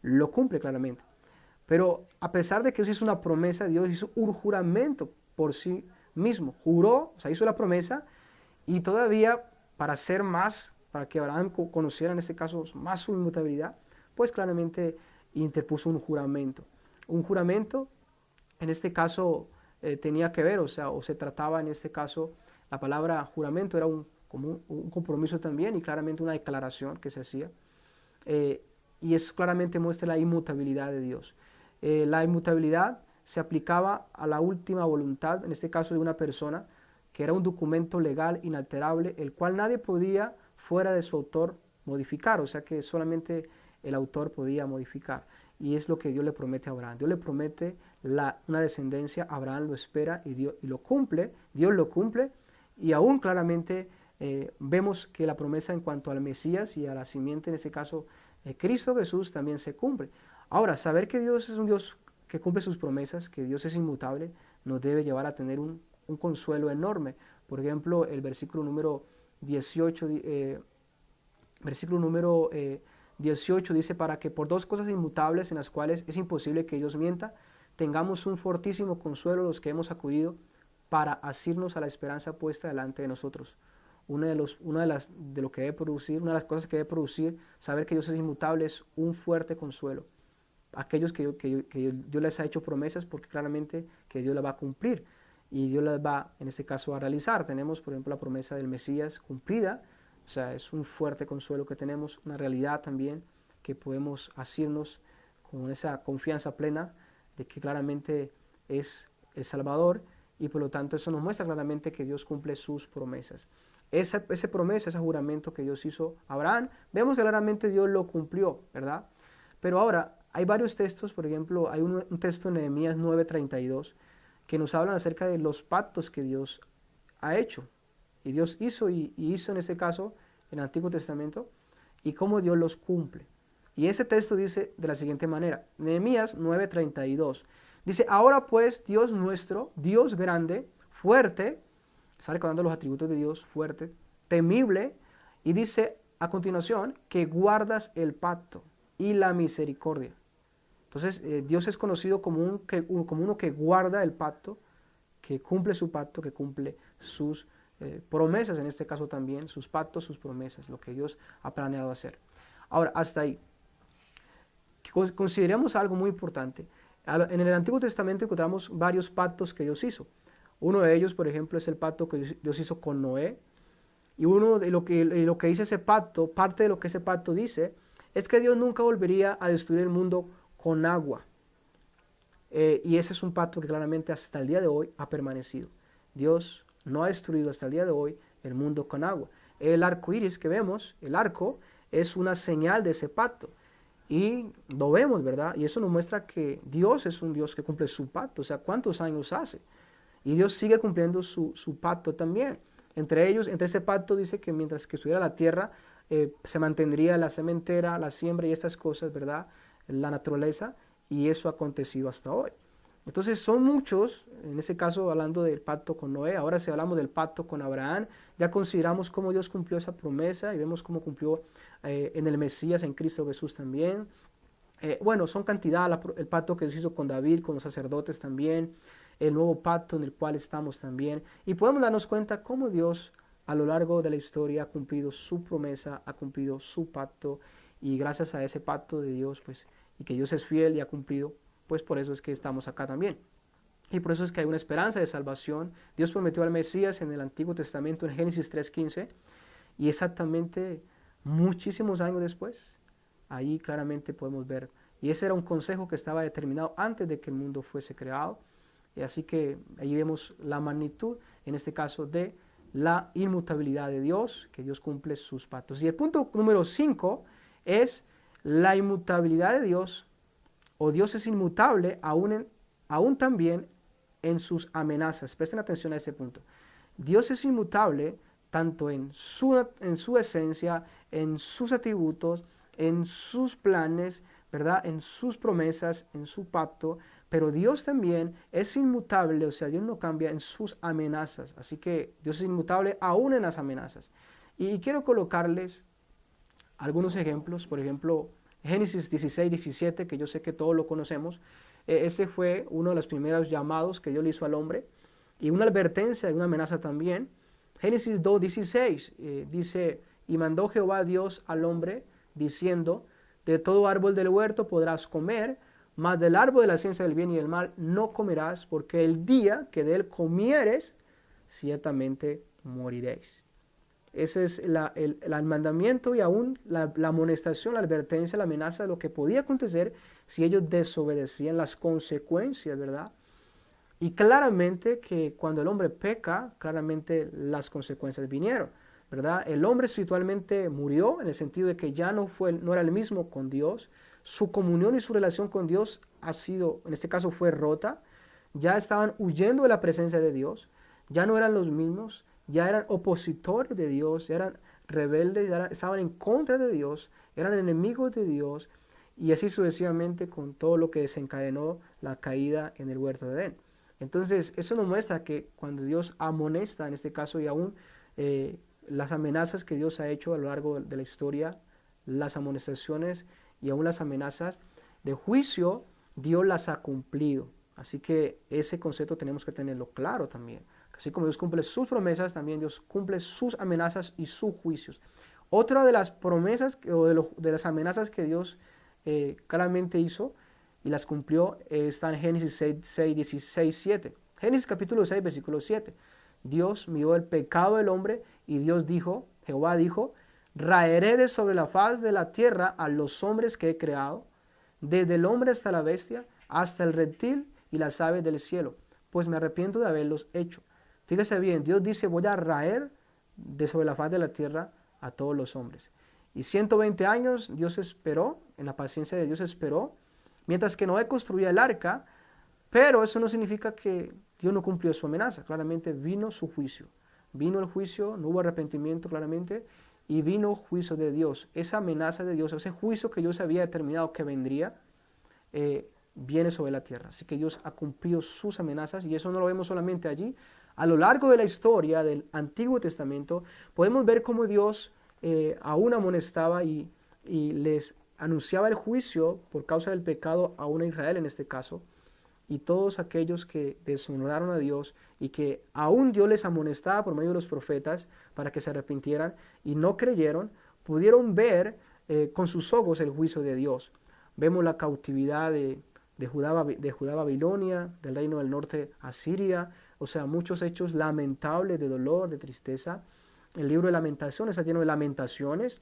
Speaker 1: lo cumple claramente. Pero a pesar de que Dios hizo una promesa, Dios hizo un juramento por sí mismo. Juró, o sea, hizo la promesa y todavía para hacer más, para que Abraham conociera en este caso más su inmutabilidad, pues claramente interpuso un juramento. Un juramento, en este caso, tenía que ver, o sea, o se trataba en este caso, la palabra juramento era como un compromiso también y claramente una declaración que se hacía. Y eso claramente muestra la inmutabilidad de Dios. La inmutabilidad se aplicaba a la última voluntad, en este caso de una persona, que era un documento legal inalterable, el cual nadie podía, fuera de su autor, modificar, o sea que solamente el autor podía modificar. Y es lo que Dios le promete a Abraham. Dios le promete una descendencia, Abraham lo espera y lo cumple, Dios lo cumple, y aún claramente vemos que la promesa en cuanto al Mesías y a la simiente, en este caso Cristo Jesús, también se cumple. Ahora, saber que Dios es un Dios que cumple sus promesas, que Dios es inmutable, nos debe llevar a tener un consuelo enorme. Por ejemplo, el versículo número 18, versículo número 18 dice, para que por dos cosas inmutables en las cuales es imposible que Dios mienta, tengamos un fortísimo consuelo los que hemos acudido para asirnos a la esperanza puesta delante de nosotros. Una de lo que debe producir, una de las cosas que debe producir saber que Dios es inmutable es un fuerte consuelo. Aquellos que Dios les ha hecho promesas, porque claramente que Dios las va a cumplir y Dios las va, en este caso, a realizar. Tenemos, por ejemplo, la promesa del Mesías cumplida, o sea, es un fuerte consuelo que tenemos, una realidad también que podemos asirnos con esa confianza plena de que claramente es el Salvador, y por lo tanto eso nos muestra claramente que Dios cumple sus promesas. Esa promesa, ese juramento que Dios hizo a Abraham, vemos que claramente Dios lo cumplió, ¿verdad? Pero ahora, hay varios textos, por ejemplo, hay un texto en Nehemías 9:32 que nos hablan acerca de los pactos que Dios ha hecho. Y Dios hizo y hizo en este caso en el Antiguo Testamento, y cómo Dios los cumple. Y ese texto dice de la siguiente manera, Nehemías 9:32, dice, ahora pues Dios nuestro, Dios grande, fuerte, está recordando los atributos de Dios, fuerte, temible, y dice a continuación que guardas el pacto y la misericordia. Entonces, Dios es conocido como uno que guarda el pacto, que cumple su pacto, que cumple sus promesas, en este caso también, sus pactos, sus promesas, lo que Dios ha planeado hacer. Ahora, hasta ahí. Consideremos algo muy importante. En el Antiguo Testamento encontramos varios pactos que Dios hizo. Uno de ellos, por ejemplo, es el pacto que Dios hizo con Noé. Y uno de lo que dice ese pacto, parte de lo que ese pacto dice, es que Dios nunca volvería a destruir el mundo con agua. Y ese es un pacto que claramente hasta el día de hoy ha permanecido. Dios no ha destruido hasta el día de hoy el mundo con agua. El arco iris que vemos, el arco, es una señal de ese pacto. Y lo vemos, ¿verdad? Y eso nos muestra que Dios es un Dios que cumple su pacto. O sea, ¿cuántos años hace? Y Dios sigue cumpliendo su pacto también. Entre ese pacto dice que mientras que estuviera la tierra, se mantendría la sementera, la siembra y estas cosas, ¿verdad? La naturaleza, y eso ha acontecido hasta hoy. Entonces son muchos, en ese caso hablando del pacto con Noé, ahora si hablamos del pacto con Abraham, ya consideramos cómo Dios cumplió esa promesa y vemos cómo cumplió en el Mesías, en Cristo Jesús también. Bueno, son cantidad, el pacto que Dios hizo con David, con los sacerdotes también, el nuevo pacto en el cual estamos también, y podemos darnos cuenta cómo Dios a lo largo de la historia ha cumplido su promesa, ha cumplido su pacto, y gracias a ese pacto de Dios, pues, y que Dios es fiel y ha cumplido, pues por eso es que estamos acá también. Y por eso es que hay una esperanza de salvación. Dios prometió al Mesías en el Antiguo Testamento, en Génesis 3:15, y exactamente muchísimos años después, ahí claramente podemos ver. Y ese era un consejo que estaba determinado antes de que el mundo fuese creado. Y así que ahí vemos la magnitud, en este caso, de la inmutabilidad de Dios, que Dios cumple sus pactos. Y el punto número 5 es la inmutabilidad de Dios, o Dios es inmutable aún también en sus amenazas. Presten atención a ese punto. Dios es inmutable tanto en su esencia, en sus atributos, en sus planes, ¿verdad? En sus promesas, en su pacto, pero Dios también es inmutable, o sea, Dios no cambia en sus amenazas. Así que Dios es inmutable aún en las amenazas. Y quiero colocarles algunos ejemplos, por ejemplo, Génesis 16:17, que yo sé que todos lo conocemos. Ese fue uno de los primeros llamados que Dios le hizo al hombre, y una advertencia y una amenaza también. Génesis 2:16 dice, y mandó Jehová Dios al hombre, diciendo, de todo árbol del huerto podrás comer, mas del árbol de la ciencia del bien y del mal no comerás, porque el día que de él comieres, ciertamente moriréis. Ese es el mandamiento y aún la amonestación, la advertencia, la amenaza de lo que podía acontecer si ellos desobedecían, las consecuencias, ¿verdad? Y claramente que cuando el hombre peca, claramente las consecuencias vinieron, ¿verdad? El hombre espiritualmente murió en el sentido de que ya no era el mismo con Dios. su comunión y su relación con Dios ha sido, en este caso fue rota, ya estaban huyendo de la presencia de Dios, ya no eran los mismos, ya eran opositores de Dios, ya eran rebeldes, estaban en contra de Dios, eran enemigos de Dios, y así sucesivamente con todo lo que desencadenó la caída en el huerto de Edén. Entonces, eso nos muestra que cuando Dios amonesta, en este caso, y aún las amenazas que Dios ha hecho a lo largo de la historia, las amonestaciones y aún las amenazas de juicio, Dios las ha cumplido. Así que ese concepto tenemos que tenerlo claro también. Así como Dios cumple sus promesas, también Dios cumple sus amenazas y sus juicios. Otra de las promesas o de las amenazas que Dios claramente hizo y las cumplió está en Génesis 6, 16, 7. Génesis capítulo 6, versículo 7. Dios miró el pecado del hombre y Dios dijo, Jehová dijo, raeré de sobre la faz de la tierra a los hombres que he creado, desde el hombre hasta la bestia, hasta el reptil y las aves del cielo, pues me arrepiento de haberlos hecho. Fíjese bien, Dios dice, voy a raer de sobre la faz de la tierra a todos los hombres. Y 120 años Dios esperó, en la paciencia de Dios esperó, mientras que Noé construía el arca, pero eso no significa que Dios no cumplió su amenaza. Claramente vino su juicio. Vino el juicio, no hubo arrepentimiento claramente, y vino juicio de Dios. Esa amenaza de Dios, ese juicio que Dios había determinado que vendría, viene sobre la tierra. Así que Dios ha cumplido sus amenazas y eso no lo vemos solamente allí. A lo largo de la historia del Antiguo Testamento podemos ver cómo Dios aún amonestaba y les anunciaba el juicio por causa del pecado a una Israel en este caso, y todos aquellos que deshonraron a Dios y que aún Dios les amonestaba por medio de los profetas para que se arrepintieran y no creyeron, pudieron ver con sus ojos el juicio de Dios. Vemos la cautividad de Judá a Babilonia, del reino del norte a Siria, o sea, muchos hechos lamentables de dolor, de tristeza. El libro de Lamentaciones está lleno de lamentaciones.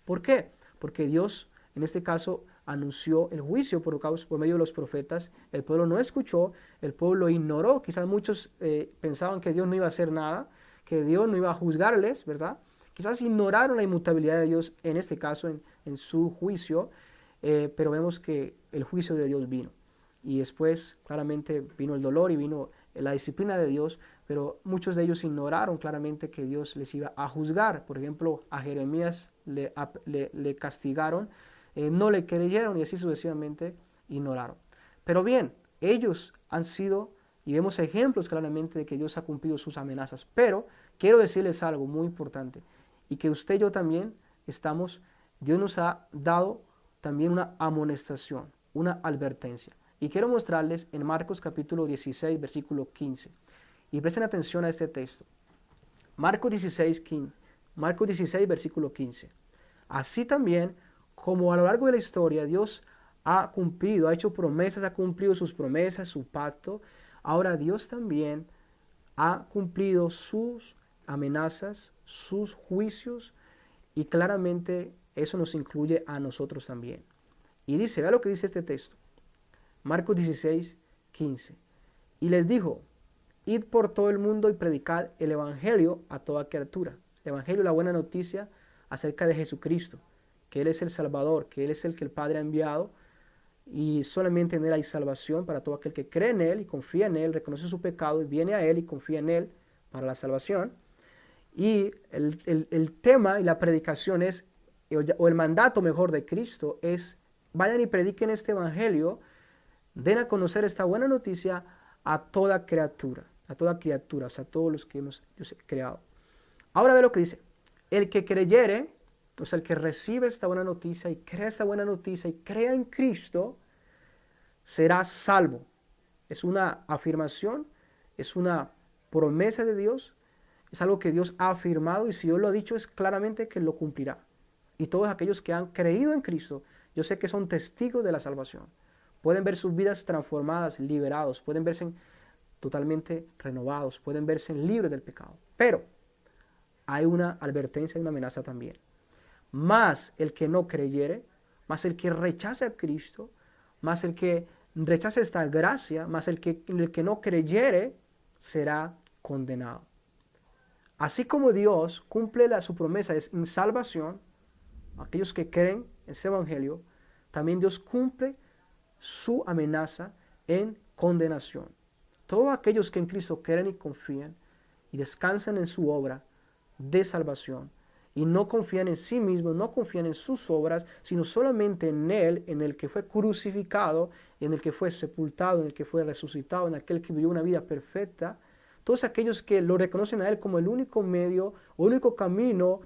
Speaker 1: ¿Por qué? Porque Dios, en este caso, anunció el juicio por medio de los profetas. El pueblo no escuchó, el pueblo ignoró. Quizás muchos pensaban que Dios no iba a hacer nada, que Dios no iba a juzgarles, ¿verdad? Quizás ignoraron la inmutabilidad de Dios en este caso, en su juicio, pero vemos que el juicio de Dios vino. Y después, claramente, vino el dolor y vino la disciplina de Dios, pero muchos de ellos ignoraron claramente que Dios les iba a juzgar. Por ejemplo, a Jeremías le castigaron, no le creyeron y así sucesivamente ignoraron. Pero bien, ellos han sido, y vemos ejemplos claramente de que Dios ha cumplido sus amenazas. Pero quiero decirles algo muy importante, y que usted y yo también Dios nos ha dado también una amonestación, una advertencia. Y quiero mostrarles en Marcos capítulo 16, versículo 15. Y presten atención a este texto. Marcos 16, 15. Marcos 16, versículo 15. Así también, como a lo largo de la historia Dios ha cumplido, ha hecho promesas, ha cumplido sus promesas, su pacto, ahora Dios también ha cumplido sus amenazas, sus juicios, y claramente eso nos incluye a nosotros también. Y dice, vea lo que dice este texto. Marcos 16, 15. Y les dijo, id por todo el mundo y predicad el evangelio a toda criatura. El evangelio es la buena noticia acerca de Jesucristo, que Él es el Salvador, que Él es el que el Padre ha enviado, y solamente en Él hay salvación para todo aquel que cree en Él y confía en Él, reconoce su pecado y viene a Él y confía en Él para la salvación. Y el tema y la predicación es, o el mandato mejor de Cristo es, vayan y prediquen este evangelio, den a conocer esta buena noticia a toda criatura, o sea, a todos los que hemos creado. Ahora ve lo que dice, el que creyere, o sea, el que recibe esta buena noticia y crea esta buena noticia y crea en Cristo, será salvo. Es una afirmación, es una promesa de Dios, es algo que Dios ha afirmado y si Dios lo ha dicho es claramente que lo cumplirá. Y todos aquellos que han creído en Cristo, yo sé que son testigos de la salvación. Pueden ver sus vidas transformadas, liberados, pueden verse totalmente renovados, pueden verse libres del pecado. Pero hay una advertencia y una amenaza también. Más el que no creyere, más el que rechace a Cristo, más el que rechace esta gracia, más el que no creyere, será condenado. Así como Dios cumple su promesa en salvación, aquellos que creen en ese evangelio, también Dios cumple su amenaza en condenación. Todos aquellos que en Cristo creen y confían y descansan en su obra de salvación y no confían en sí mismos, no confían en sus obras, sino solamente en Él, en el que fue crucificado, en el que fue sepultado, en el que fue resucitado, en aquel que vivió una vida perfecta. Todos aquellos que lo reconocen a Él como el único medio, o único camino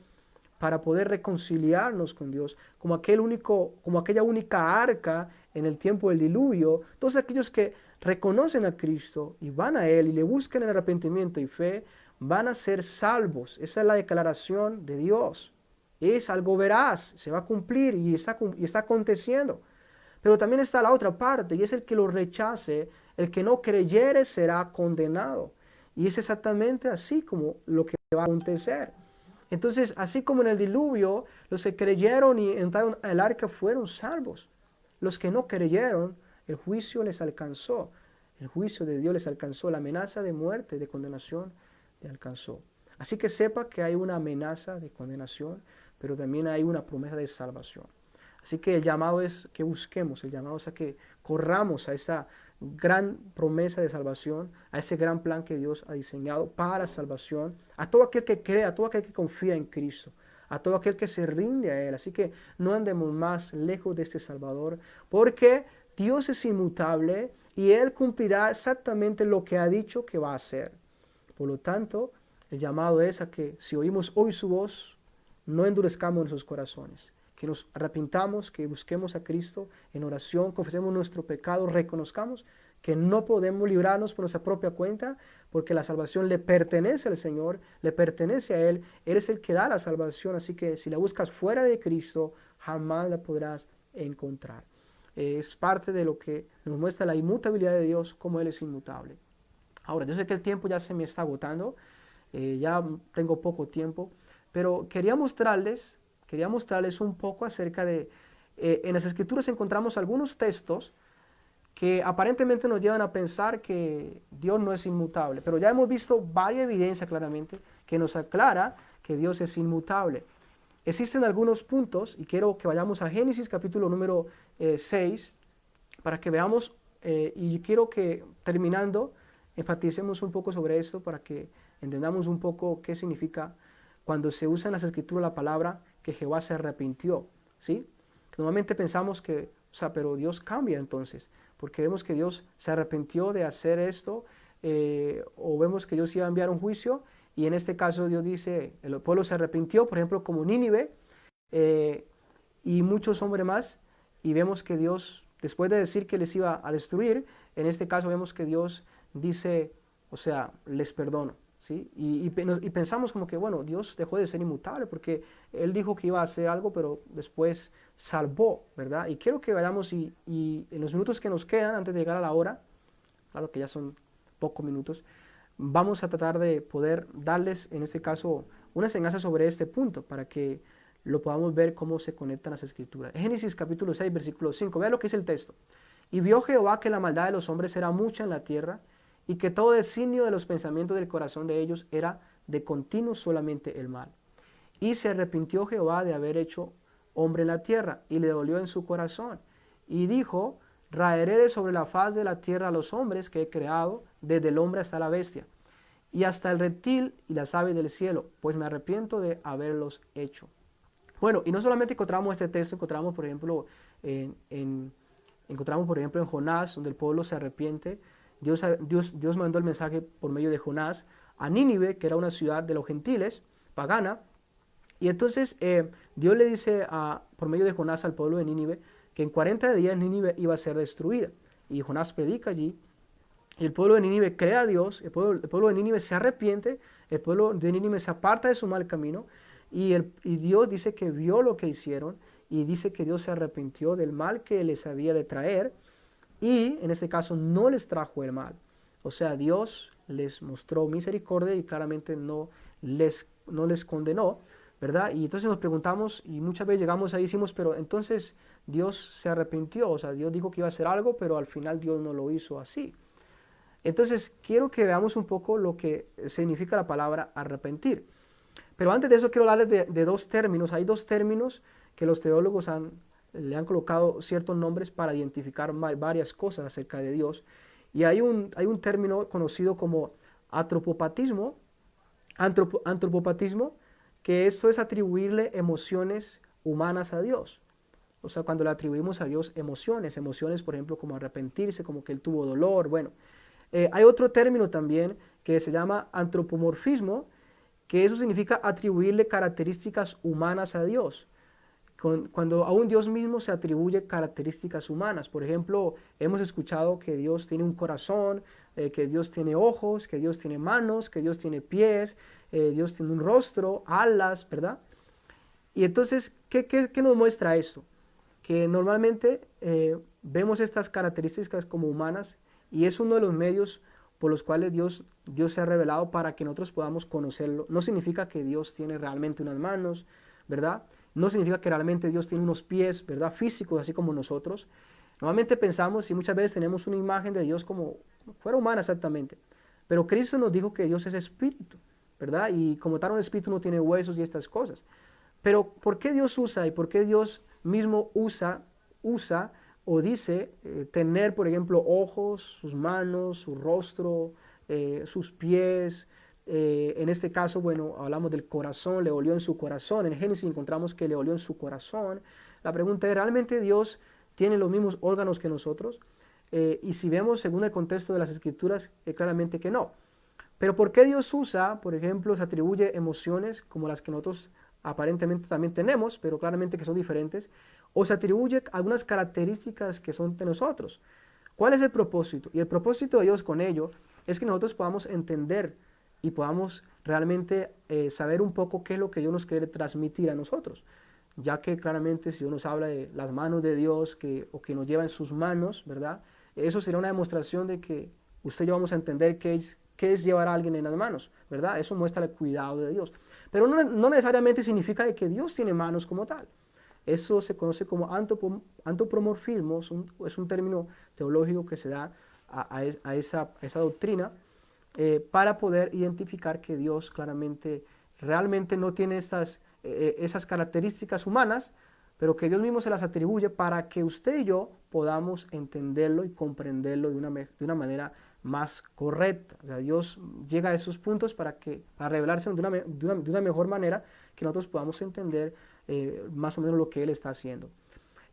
Speaker 1: para poder reconciliarnos con Dios, como aquella única arca en el tiempo del diluvio. Todos aquellos que reconocen a Cristo y van a Él y le buscan en arrepentimiento y fe, van a ser salvos. Esa es la declaración de Dios. Es algo veraz, se va a cumplir y está aconteciendo. Pero también está la otra parte, y es el que lo rechace, el que no creyere será condenado. Y es exactamente así como lo que va a acontecer. Entonces, así como en el diluvio, los que creyeron y entraron al arca fueron salvos. Los que no creyeron, el juicio les alcanzó. El juicio de Dios les alcanzó. La amenaza de muerte, de condenación, les alcanzó. Así que sepa que hay una amenaza de condenación, pero también hay una promesa de salvación. Así que el llamado es que busquemos, el llamado es a que corramos a esa gran promesa de salvación, a ese gran plan que Dios ha diseñado para salvación, a todo aquel que cree, a todo aquel que confía en Cristo, a todo aquel que se rinde a Él. Así que no andemos más lejos de este Salvador, porque Dios es inmutable y Él cumplirá exactamente lo que ha dicho que va a hacer. Por lo tanto, el llamado es a que si oímos hoy su voz, no endurezcamos nuestros corazones, que nos arrepintamos, que busquemos a Cristo en oración, confesemos nuestro pecado, reconozcamos que no podemos librarnos por nuestra propia cuenta, porque la salvación le pertenece al Señor, le pertenece a Él es el que da la salvación, así que si la buscas fuera de Cristo, jamás la podrás encontrar. Es parte de lo que nos muestra la inmutabilidad de Dios, como Él es inmutable. Ahora, yo sé que el tiempo ya se me está agotando, ya tengo poco tiempo, pero quería mostrarles un poco acerca de, en las Escrituras encontramos algunos textos que aparentemente nos llevan a pensar que Dios no es inmutable, pero ya hemos visto varias evidencias claramente que nos aclara que Dios es inmutable. Existen algunos puntos, y quiero que vayamos a Génesis capítulo número 6, para que veamos, y quiero que terminando, enfaticemos un poco sobre esto para que entendamos un poco qué significa cuando se usa en las Escrituras la palabra que Jehová se arrepintió, ¿sí? Normalmente pensamos que, pero Dios cambia entonces, porque vemos que Dios se arrepintió de hacer esto, o vemos que Dios iba a enviar un juicio, y en este caso Dios dice, el pueblo se arrepintió, por ejemplo, como Nínive, y muchos hombres más, y vemos que Dios, después de decir que les iba a destruir, en este caso vemos que Dios dice, les perdono. ¿Sí? Y pensamos como que, bueno, Dios dejó de ser inmutable porque Él dijo que iba a hacer algo, pero después salvó, ¿verdad? Y quiero que vayamos y en los minutos que nos quedan antes de llegar a la hora, claro que ya son pocos minutos, vamos a tratar de poder darles, en este caso, una enseñanza sobre este punto para que lo podamos ver cómo se conectan las Escrituras. Génesis capítulo 6, versículo 5, vean lo que dice el texto. Y vio Jehová que la maldad de los hombres era mucha en la tierra, y que todo designio de los pensamientos del corazón de ellos era de continuo solamente el mal. Y se arrepintió Jehová de haber hecho hombre en la tierra, y le dolió en su corazón. Y dijo, raeré de sobre la faz de la tierra a los hombres que he creado, desde el hombre hasta la bestia, y hasta el reptil y las aves del cielo, pues me arrepiento de haberlos hecho. Bueno, y no solamente encontramos este texto, encontramos por ejemplo en Jonás, donde el pueblo se arrepiente. Dios mandó el mensaje por medio de Jonás a Nínive, que era una ciudad de los gentiles, pagana, y entonces Dios le dice por medio de Jonás al pueblo de Nínive que en 40 días Nínive iba a ser destruida, y Jonás predica allí, y el pueblo de Nínive cree a Dios, el pueblo de Nínive se arrepiente, el pueblo de Nínive se aparta de su mal camino, y Dios dice que vio lo que hicieron, y dice que Dios se arrepintió del mal que les había de traer, y en este caso no les trajo el mal. O sea, Dios les mostró misericordia y claramente no les condenó, ¿verdad? Y entonces nos preguntamos, y muchas veces llegamos ahí y decimos, pero entonces Dios se arrepintió, o sea, Dios dijo que iba a hacer algo, pero al final Dios no lo hizo así. Entonces, quiero que veamos un poco lo que significa la palabra arrepentir. Pero antes de eso quiero hablarles de dos términos. Hay dos términos que los teólogos han le han colocado ciertos nombres para identificar varias cosas acerca de Dios. Y hay un término conocido como antropopatismo, antropopatismo, que esto es atribuirle emociones humanas a Dios. O sea, cuando le atribuimos a Dios emociones, emociones por ejemplo como arrepentirse, como que él tuvo dolor, bueno. Hay otro término también que se llama antropomorfismo, que eso significa atribuirle características humanas a Dios. Cuando a un Dios mismo se atribuye características humanas. Por ejemplo, hemos escuchado que Dios tiene un corazón, que Dios tiene ojos, que Dios tiene manos, que Dios tiene pies, Dios tiene un rostro, alas, ¿verdad? Y entonces, ¿qué nos muestra esto? Que normalmente vemos estas características como humanas y es uno de los medios por los cuales Dios se ha revelado para que nosotros podamos conocerlo. No significa que Dios tiene realmente unas manos, ¿verdad? No significa que realmente Dios tiene unos pies, ¿verdad? Físicos, así como nosotros. Normalmente pensamos y muchas veces tenemos una imagen de Dios como fuera humana exactamente. Pero Cristo nos dijo que Dios es espíritu, ¿verdad? Y como tal un espíritu no tiene huesos y estas cosas. Pero ¿por qué Dios usa y por qué Dios mismo usa o dice tener, por ejemplo, ojos, sus manos, su rostro, sus pies? En este caso, bueno, hablamos del corazón, le olió en su corazón. En Génesis encontramos que le olió en su corazón. La pregunta es, ¿realmente Dios tiene los mismos órganos que nosotros? Y si vemos según el contexto de las Escrituras, claramente que no. Pero ¿por qué Dios usa, por ejemplo, se atribuye emociones como las que nosotros aparentemente también tenemos, pero claramente que son diferentes, o se atribuye algunas características que son de nosotros? ¿Cuál es el propósito? Y el propósito de Dios con ello es que nosotros podamos entender y podamos realmente saber un poco qué es lo que Dios nos quiere transmitir a nosotros. Ya que claramente si Dios nos habla de las manos de Dios o que nos lleva en sus manos, ¿verdad? Eso será una demostración de que usted y yo vamos a entender qué es llevar a alguien en las manos, ¿verdad? Eso muestra el cuidado de Dios. Pero no necesariamente significa de que Dios tiene manos como tal. Eso se conoce como antropomorfismo, es un término teológico que se da a esa doctrina para poder identificar que Dios claramente, realmente no tiene esas características humanas, pero que Dios mismo se las atribuye para que usted y yo podamos entenderlo y comprenderlo de una manera más correcta. O sea, Dios llega a esos puntos para revelarse de una mejor manera que nosotros podamos entender más o menos lo que Él está haciendo.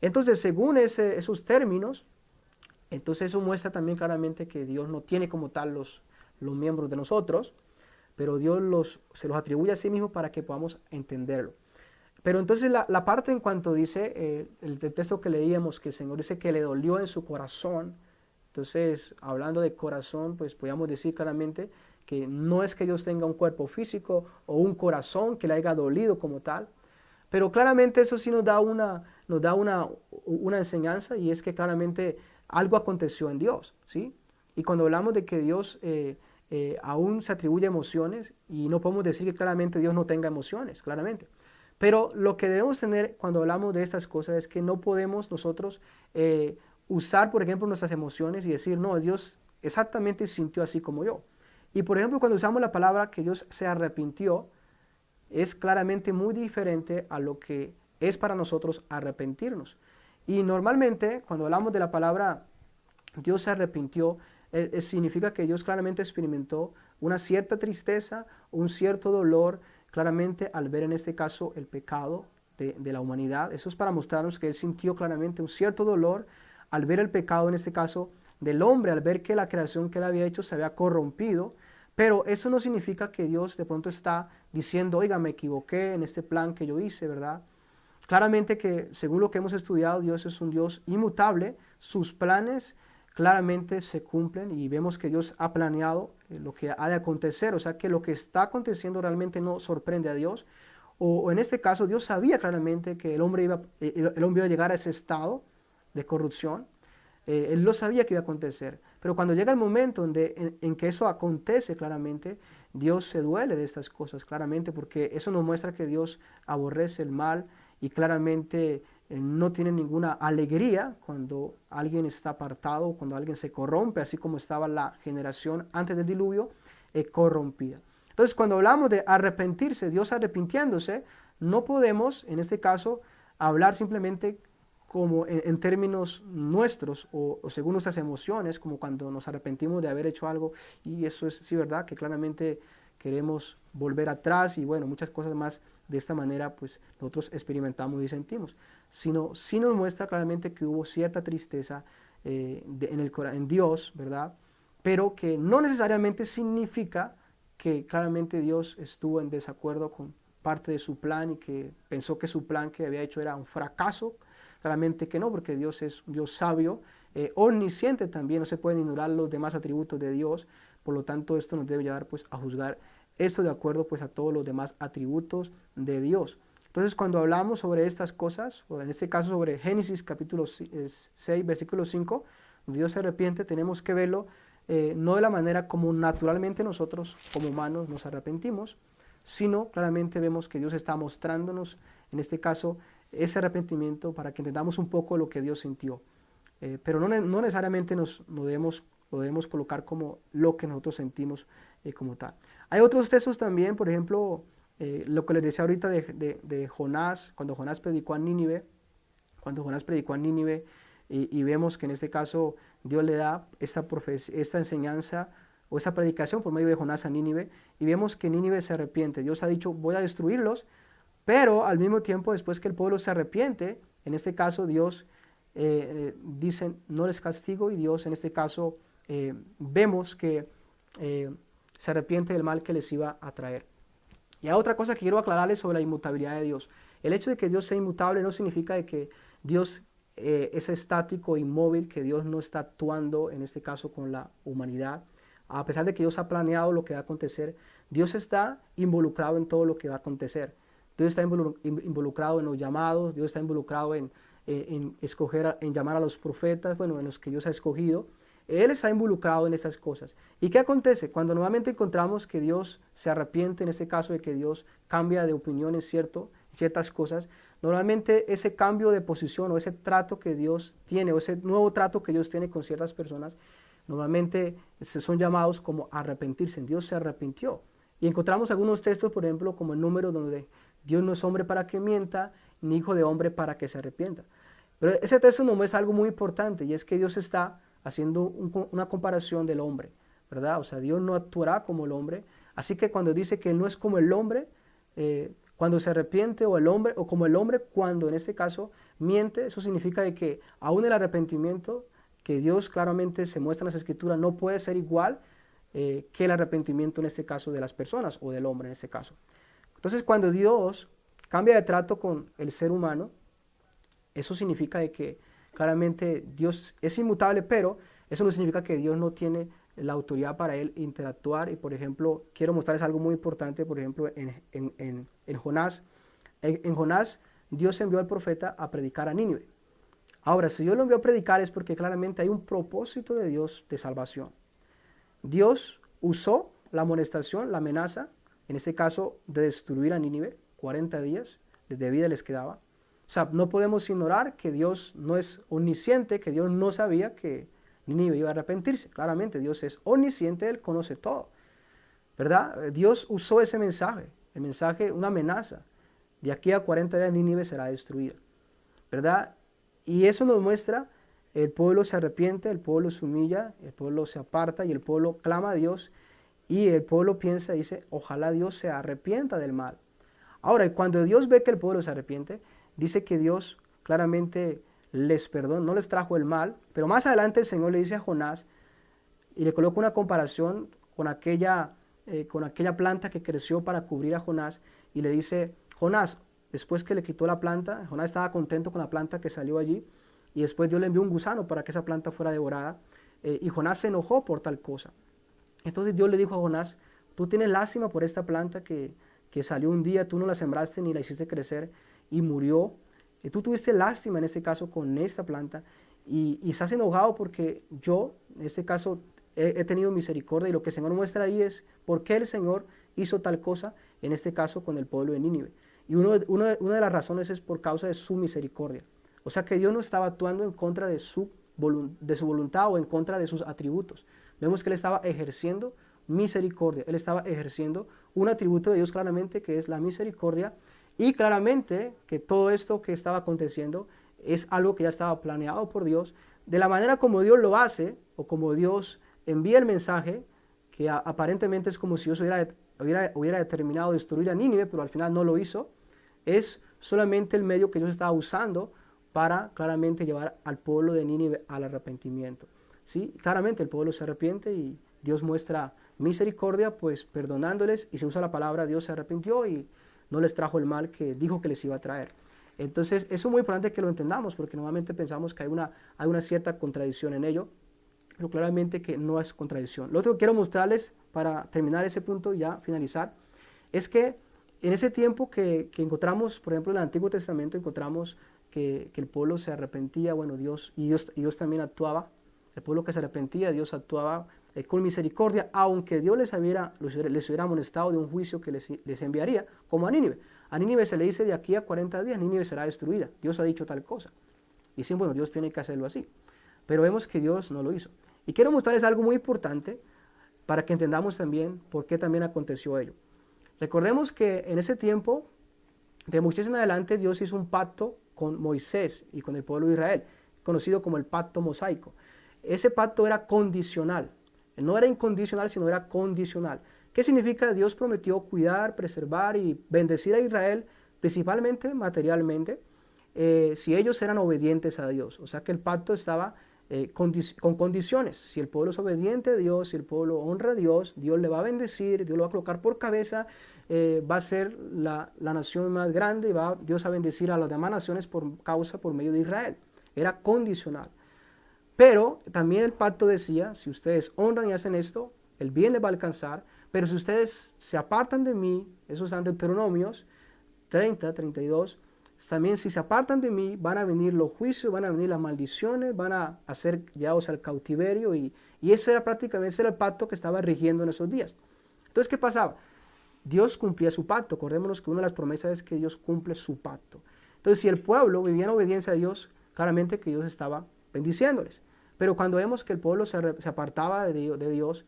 Speaker 1: Entonces, según esos términos, entonces eso muestra también claramente que Dios no tiene como tal los miembros de nosotros, pero Dios se los atribuye a sí mismo para que podamos entenderlo. Pero entonces la parte en cuanto dice el texto que leíamos, que el Señor dice que le dolió en su corazón. Entonces, hablando de corazón, pues podríamos decir claramente que no es que Dios tenga un cuerpo físico o un corazón que le haya dolido como tal, pero claramente eso sí nos da una enseñanza, y es que claramente algo aconteció en Dios, ¿sí? Y cuando hablamos de que Dios aún se atribuye emociones, y no podemos decir que claramente Dios no tenga emociones, claramente. Pero lo que debemos tener cuando hablamos de estas cosas es que no podemos nosotros usar, por ejemplo, nuestras emociones y decir, no, Dios exactamente sintió así como yo. Y por ejemplo, cuando usamos la palabra que Dios se arrepintió, es claramente muy diferente a lo que es para nosotros arrepentirnos. Y normalmente, cuando hablamos de la palabra Dios se arrepintió, significa que Dios claramente experimentó una cierta tristeza, un cierto dolor, claramente al ver en este caso el pecado de la humanidad. Eso es para mostrarnos que Él sintió claramente un cierto dolor al ver el pecado, en este caso, del hombre, al ver que la creación que Él había hecho se había corrompido. Pero eso no significa que Dios de pronto está diciendo, oiga, me equivoqué en este plan que yo hice, ¿verdad? Claramente que según lo que hemos estudiado, Dios es un Dios inmutable, sus planes claramente se cumplen y vemos que Dios ha planeado lo que ha de acontecer, o sea que lo que está aconteciendo realmente no sorprende a Dios, o en este caso Dios sabía claramente que el hombre iba a llegar a ese estado de corrupción. Él lo sabía que iba a acontecer, pero cuando llega el momento en que eso acontece claramente, Dios se duele de estas cosas claramente, porque eso nos muestra que Dios aborrece el mal y claramente no tiene ninguna alegría cuando alguien está apartado, cuando alguien se corrompe, así como estaba la generación antes del diluvio corrompida. Entonces, cuando hablamos de arrepentirse, Dios arrepintiéndose, no podemos, en este caso, hablar simplemente como en términos nuestros o según nuestras emociones, como cuando nos arrepentimos de haber hecho algo, y eso es sí verdad, que claramente queremos volver atrás y bueno, muchas cosas más de esta manera pues nosotros experimentamos y sentimos, sino sí nos muestra claramente que hubo cierta tristeza en Dios, ¿verdad? Pero que no necesariamente significa que claramente Dios estuvo en desacuerdo con parte de su plan y que pensó que su plan que había hecho era un fracaso. Claramente que no, porque Dios es un Dios sabio, omnisciente también, no se pueden ignorar los demás atributos de Dios, por lo tanto esto nos debe llevar pues a juzgar esto de acuerdo pues a todos los demás atributos de Dios. Entonces cuando hablamos sobre estas cosas, o en este caso sobre Génesis capítulo 6, versículo 5, Dios se arrepiente, tenemos que verlo no de la manera como naturalmente nosotros como humanos nos arrepentimos, sino claramente vemos que Dios está mostrándonos, en este caso, ese arrepentimiento para que entendamos un poco lo que Dios sintió. Pero no necesariamente lo debemos colocar como lo que nosotros sentimos como tal. Hay otros textos también, por ejemplo, lo que les decía ahorita de Jonás, cuando Jonás predicó a Nínive, y vemos que en este caso Dios le da esta enseñanza o esta predicación por medio de Jonás a Nínive, y vemos que Nínive se arrepiente. Dios ha dicho, voy a destruirlos, pero al mismo tiempo, después que el pueblo se arrepiente, en este caso Dios dice, no les castigo, y Dios en este caso vemos que se arrepiente del mal que les iba a traer. Y hay otra cosa que quiero aclararles sobre la inmutabilidad de Dios. El hecho de que Dios sea inmutable no significa de que Dios es estático, inmóvil, que Dios no está actuando, en este caso con la humanidad. A pesar de que Dios ha planeado lo que va a acontecer, Dios está involucrado en todo lo que va a acontecer. Dios está involucrado en los llamados, Dios está involucrado en escoger, en llamar a los profetas, bueno, en los que Dios ha escogido. Él está involucrado en estas cosas. ¿Y qué acontece? Cuando nuevamente encontramos que Dios se arrepiente, en este caso de que Dios cambia de opinión en ciertas cosas, normalmente ese cambio de posición o ese trato que Dios tiene, o ese nuevo trato que Dios tiene con ciertas personas, normalmente se son llamados como a arrepentirse. Dios se arrepintió. Y encontramos algunos textos, por ejemplo, como el número donde Dios no es hombre para que mienta, ni hijo de hombre para que se arrepienta. Pero ese texto nos muestra algo muy importante, y es que Dios está haciendo una comparación del hombre, ¿verdad? O sea, Dios no actuará como el hombre. Así que cuando dice que Él no es como el hombre, cuando se arrepiente, o como el hombre cuando en este caso miente, eso significa de que aún el arrepentimiento que Dios claramente se muestra en las Escrituras no puede ser igual que el arrepentimiento en este caso de las personas o del hombre en este caso. Entonces cuando Dios cambia de trato con el ser humano, eso significa de que claramente Dios es inmutable, pero eso no significa que Dios no tiene la autoridad para Él interactuar. Y por ejemplo, quiero mostrarles algo muy importante, por ejemplo, en Jonás. En Jonás, Dios envió al profeta a predicar a Nínive. Ahora, si Dios lo envió a predicar es porque claramente hay un propósito de Dios de salvación. Dios usó la amonestación, la amenaza, en este caso de destruir a Nínive, 40 días de vida les quedaba. O sea, no podemos ignorar que Dios no es omnisciente, que Dios no sabía que Nínive iba a arrepentirse. Claramente Dios es omnisciente, Él conoce todo, ¿verdad? Dios usó ese mensaje, el mensaje, una amenaza. De aquí a 40 días Nínive será destruida, ¿verdad? Y eso nos muestra, el pueblo se arrepiente, el pueblo se humilla, el pueblo se aparta y el pueblo clama a Dios, y el pueblo piensa y dice, ojalá Dios se arrepienta del mal. Ahora, cuando Dios ve que el pueblo se arrepiente, dice que Dios claramente les perdonó, no les trajo el mal, pero más adelante el Señor le dice a Jonás, y le coloca una comparación con aquella planta que creció para cubrir a Jonás, y le dice, Jonás, después que le quitó la planta, Jonás estaba contento con la planta que salió allí, y después Dios le envió un gusano para que esa planta fuera devorada, y Jonás se enojó por tal cosa. Entonces Dios le dijo a Jonás, tú tienes lástima por esta planta que salió un día, tú no la sembraste ni la hiciste crecer y murió. Y tú tuviste lástima en este caso con esta planta y estás enojado porque yo, en este caso, he tenido misericordia, y lo que el Señor muestra ahí es por qué el Señor hizo tal cosa, en este caso con el pueblo de Nínive. Y una de las razones es por causa de su misericordia. O sea que Dios no estaba actuando en contra de su voluntad o en contra de sus atributos. Vemos que Él estaba ejerciendo misericordia, Él estaba ejerciendo un atributo de Dios claramente que es la misericordia, y claramente que todo esto que estaba aconteciendo es algo que ya estaba planeado por Dios. De la manera como Dios lo hace, o como Dios envía el mensaje, que aparentemente es como si Dios hubiera determinado destruir a Nínive, pero al final no lo hizo, es solamente el medio que Dios estaba usando para claramente llevar al pueblo de Nínive al arrepentimiento. ¿Sí? Claramente el pueblo se arrepiente y Dios muestra misericordia, pues perdonándoles, y se usa la palabra Dios se arrepintió y no les trajo el mal que dijo que les iba a traer. Entonces, eso es muy importante que lo entendamos, porque normalmente pensamos que hay una cierta contradicción en ello, pero claramente que no es contradicción. Lo otro que quiero mostrarles para terminar ese punto y ya finalizar, es que en ese tiempo que encontramos, por ejemplo, en el Antiguo Testamento, encontramos que el pueblo se arrepentía, bueno, Dios también actuaba, el pueblo que se arrepentía, Dios actuaba con misericordia, aunque Dios les hubiera amonestado de un juicio que les enviaría, como a Nínive. A Nínive se le dice de aquí a 40 días, Nínive será destruida. Dios ha dicho tal cosa. Y sí, bueno, Dios tiene que hacerlo así. Pero vemos que Dios no lo hizo. Y quiero mostrarles algo muy importante para que entendamos también por qué también aconteció ello. Recordemos que en ese tiempo, de Moisés en adelante, Dios hizo un pacto con Moisés y con el pueblo de Israel, conocido como el pacto mosaico. Ese pacto era condicional. No era incondicional, sino era condicional. ¿Qué significa? Dios prometió cuidar, preservar y bendecir a Israel, principalmente materialmente, si ellos eran obedientes a Dios. O sea que el pacto estaba con condiciones. Si el pueblo es obediente a Dios, si el pueblo honra a Dios, Dios le va a bendecir, Dios lo va a colocar por cabeza, va a ser la nación más grande y va Dios a bendecir a las demás naciones por medio de Israel. Era condicional. Pero también el pacto decía, si ustedes honran y hacen esto, el bien les va a alcanzar, pero si ustedes se apartan de mí, esos están Deuteronomios 30, 32, también si se apartan de mí, van a venir los juicios, van a venir las maldiciones, van a ser llevados al cautiverio, y ese era prácticamente el pacto que estaba rigiendo en esos días. Entonces, ¿qué pasaba? Dios cumplía su pacto. Acordémonos que una de las promesas es que Dios cumple su pacto. Entonces, si el pueblo vivía en obediencia a Dios, claramente que Dios estaba bendiciéndoles. Pero cuando vemos que el pueblo se apartaba de Dios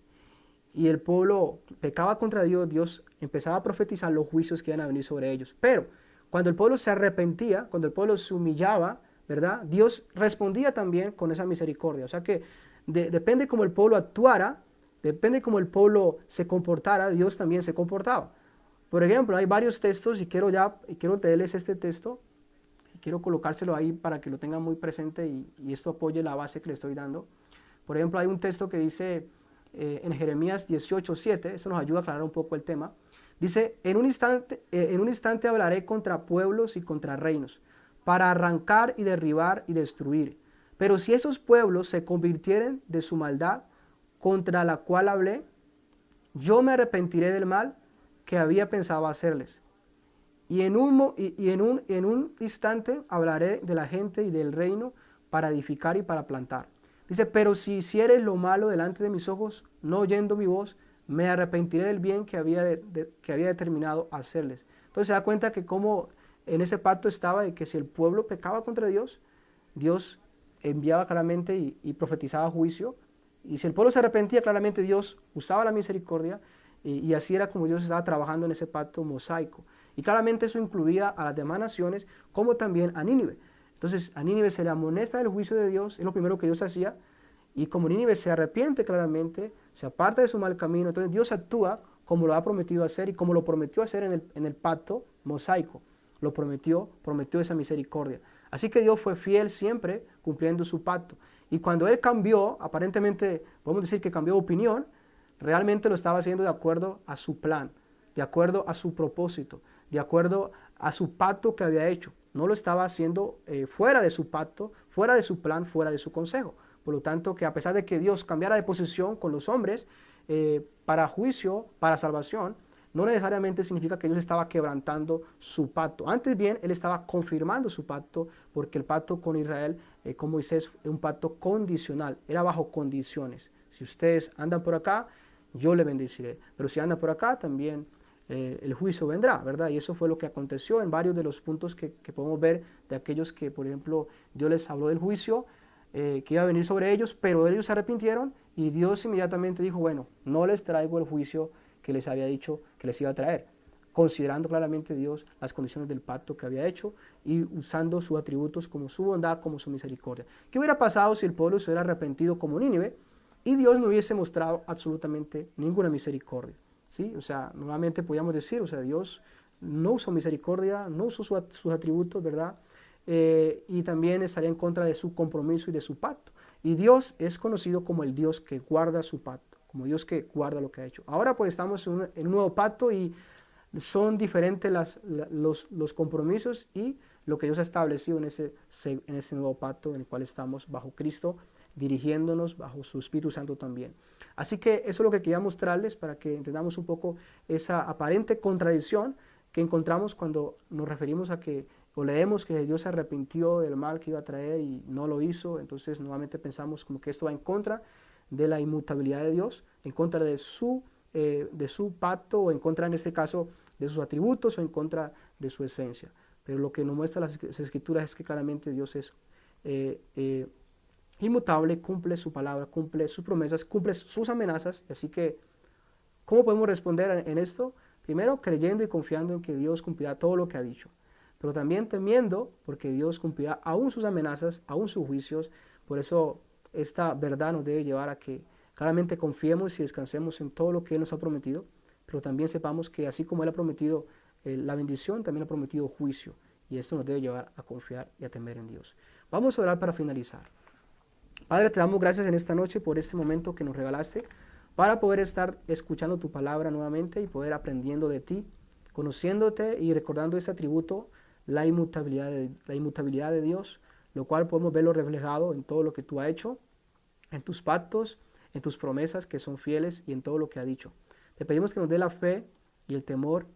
Speaker 1: y el pueblo pecaba contra Dios, Dios empezaba a profetizar los juicios que iban a venir sobre ellos. Pero cuando el pueblo se arrepentía, cuando el pueblo se humillaba, ¿verdad? Dios respondía también con esa misericordia. O sea que depende cómo el pueblo actuara, depende cómo el pueblo se comportara, Dios también se comportaba. Por ejemplo, hay varios textos y quiero leerles este texto. Quiero colocárselo ahí para que lo tengan muy presente y esto apoye la base que le estoy dando. Por ejemplo, hay un texto que dice en Jeremías 18:7, eso nos ayuda a aclarar un poco el tema. Dice, en un instante hablaré contra pueblos y contra reinos, para arrancar y derribar y destruir. Pero si esos pueblos se convirtieren de su maldad, contra la cual hablé, yo me arrepentiré del mal que había pensado hacerles. Y en un instante hablaré de la gente y del reino para edificar y para plantar. Dice, pero si hicieres lo malo delante de mis ojos, no oyendo mi voz, me arrepentiré del bien que había determinado hacerles. Entonces se da cuenta que como en ese pacto estaba de que si el pueblo pecaba contra Dios, Dios enviaba claramente y profetizaba juicio. Y si el pueblo se arrepentía, claramente Dios usaba la misericordia y así era como Dios estaba trabajando en ese pacto mosaico. Y claramente eso incluía a las demás naciones, como también a Nínive. Entonces a Nínive se le amonesta del juicio de Dios, es lo primero que Dios hacía, y como Nínive se arrepiente claramente, se aparta de su mal camino, entonces Dios actúa como lo ha prometido hacer y como lo prometió hacer en el pacto mosaico. Lo prometió esa misericordia. Así que Dios fue fiel siempre cumpliendo su pacto. Y cuando Él cambió, aparentemente podemos decir que cambió de opinión, realmente lo estaba haciendo de acuerdo a su plan, de acuerdo a su propósito, de acuerdo a su pacto que había hecho. No lo estaba haciendo fuera de su pacto, fuera de su plan, fuera de su consejo. Por lo tanto, que a pesar de que Dios cambiara de posición con los hombres para juicio, para salvación, no necesariamente significa que Dios estaba quebrantando su pacto. Antes bien, Él estaba confirmando su pacto, porque el pacto con Israel, con Moisés, es un pacto condicional, era bajo condiciones. Si ustedes andan por acá, yo le bendeciré. Pero si andan por acá, también el juicio vendrá, ¿verdad? Y eso fue lo que aconteció en varios de los puntos que podemos ver de aquellos que, por ejemplo, Dios les habló del juicio que iba a venir sobre ellos, pero ellos se arrepintieron y Dios inmediatamente dijo, bueno, no les traigo el juicio que les había dicho que les iba a traer. considerando claramente Dios las condiciones del pacto que había hecho y usando sus atributos como su bondad, como su misericordia. ¿Qué hubiera pasado si el pueblo se hubiera arrepentido como Nínive y Dios no hubiese mostrado absolutamente ninguna misericordia? ¿Sí? O sea, nuevamente podríamos decir, o sea, Dios no usó misericordia, no usó sus atributos, ¿verdad? Y también estaría en contra de su compromiso y de su pacto. Y Dios es conocido como el Dios que guarda su pacto, como Dios que guarda lo que ha hecho. Ahora pues estamos en un nuevo pacto y son diferentes los compromisos y lo que Dios ha establecido en ese nuevo pacto en el cual estamos bajo Cristo, dirigiéndonos bajo su Espíritu Santo también. Así que eso es lo que quería mostrarles para que entendamos un poco esa aparente contradicción que encontramos cuando nos referimos a que o leemos que Dios se arrepintió del mal que iba a traer y no lo hizo. Entonces nuevamente pensamos como que esto va en contra de la inmutabilidad de Dios, en contra de su pacto, o en contra en este caso de sus atributos, o en contra de su esencia. Pero lo que nos muestra las Escrituras es que claramente Dios es inmutable, cumple su palabra, cumple sus promesas, cumple sus amenazas. Así que, ¿cómo podemos responder en esto? Primero, creyendo y confiando en que Dios cumplirá todo lo que ha dicho, pero también temiendo porque Dios cumplirá aún sus amenazas, aún sus juicios. Por eso esta verdad nos debe llevar a que claramente confiemos y descansemos en todo lo que Él nos ha prometido, pero también sepamos que así como Él ha prometido la bendición, también ha prometido juicio, y esto nos debe llevar a confiar y a temer en Dios. Vamos a orar para finalizar. Padre, te damos gracias en esta noche por este momento que nos regalaste para poder estar escuchando tu palabra nuevamente y poder aprendiendo de ti, conociéndote y recordando este atributo, la inmutabilidad de Dios, lo cual podemos verlo reflejado en todo lo que tú has hecho, en tus pactos, en tus promesas que son fieles y en todo lo que ha dicho. Te pedimos que nos dé la fe y el temor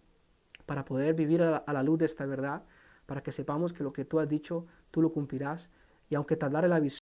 Speaker 1: para poder vivir a la luz de esta verdad, para que sepamos que lo que tú has dicho, tú lo cumplirás, y aunque tardare la visión,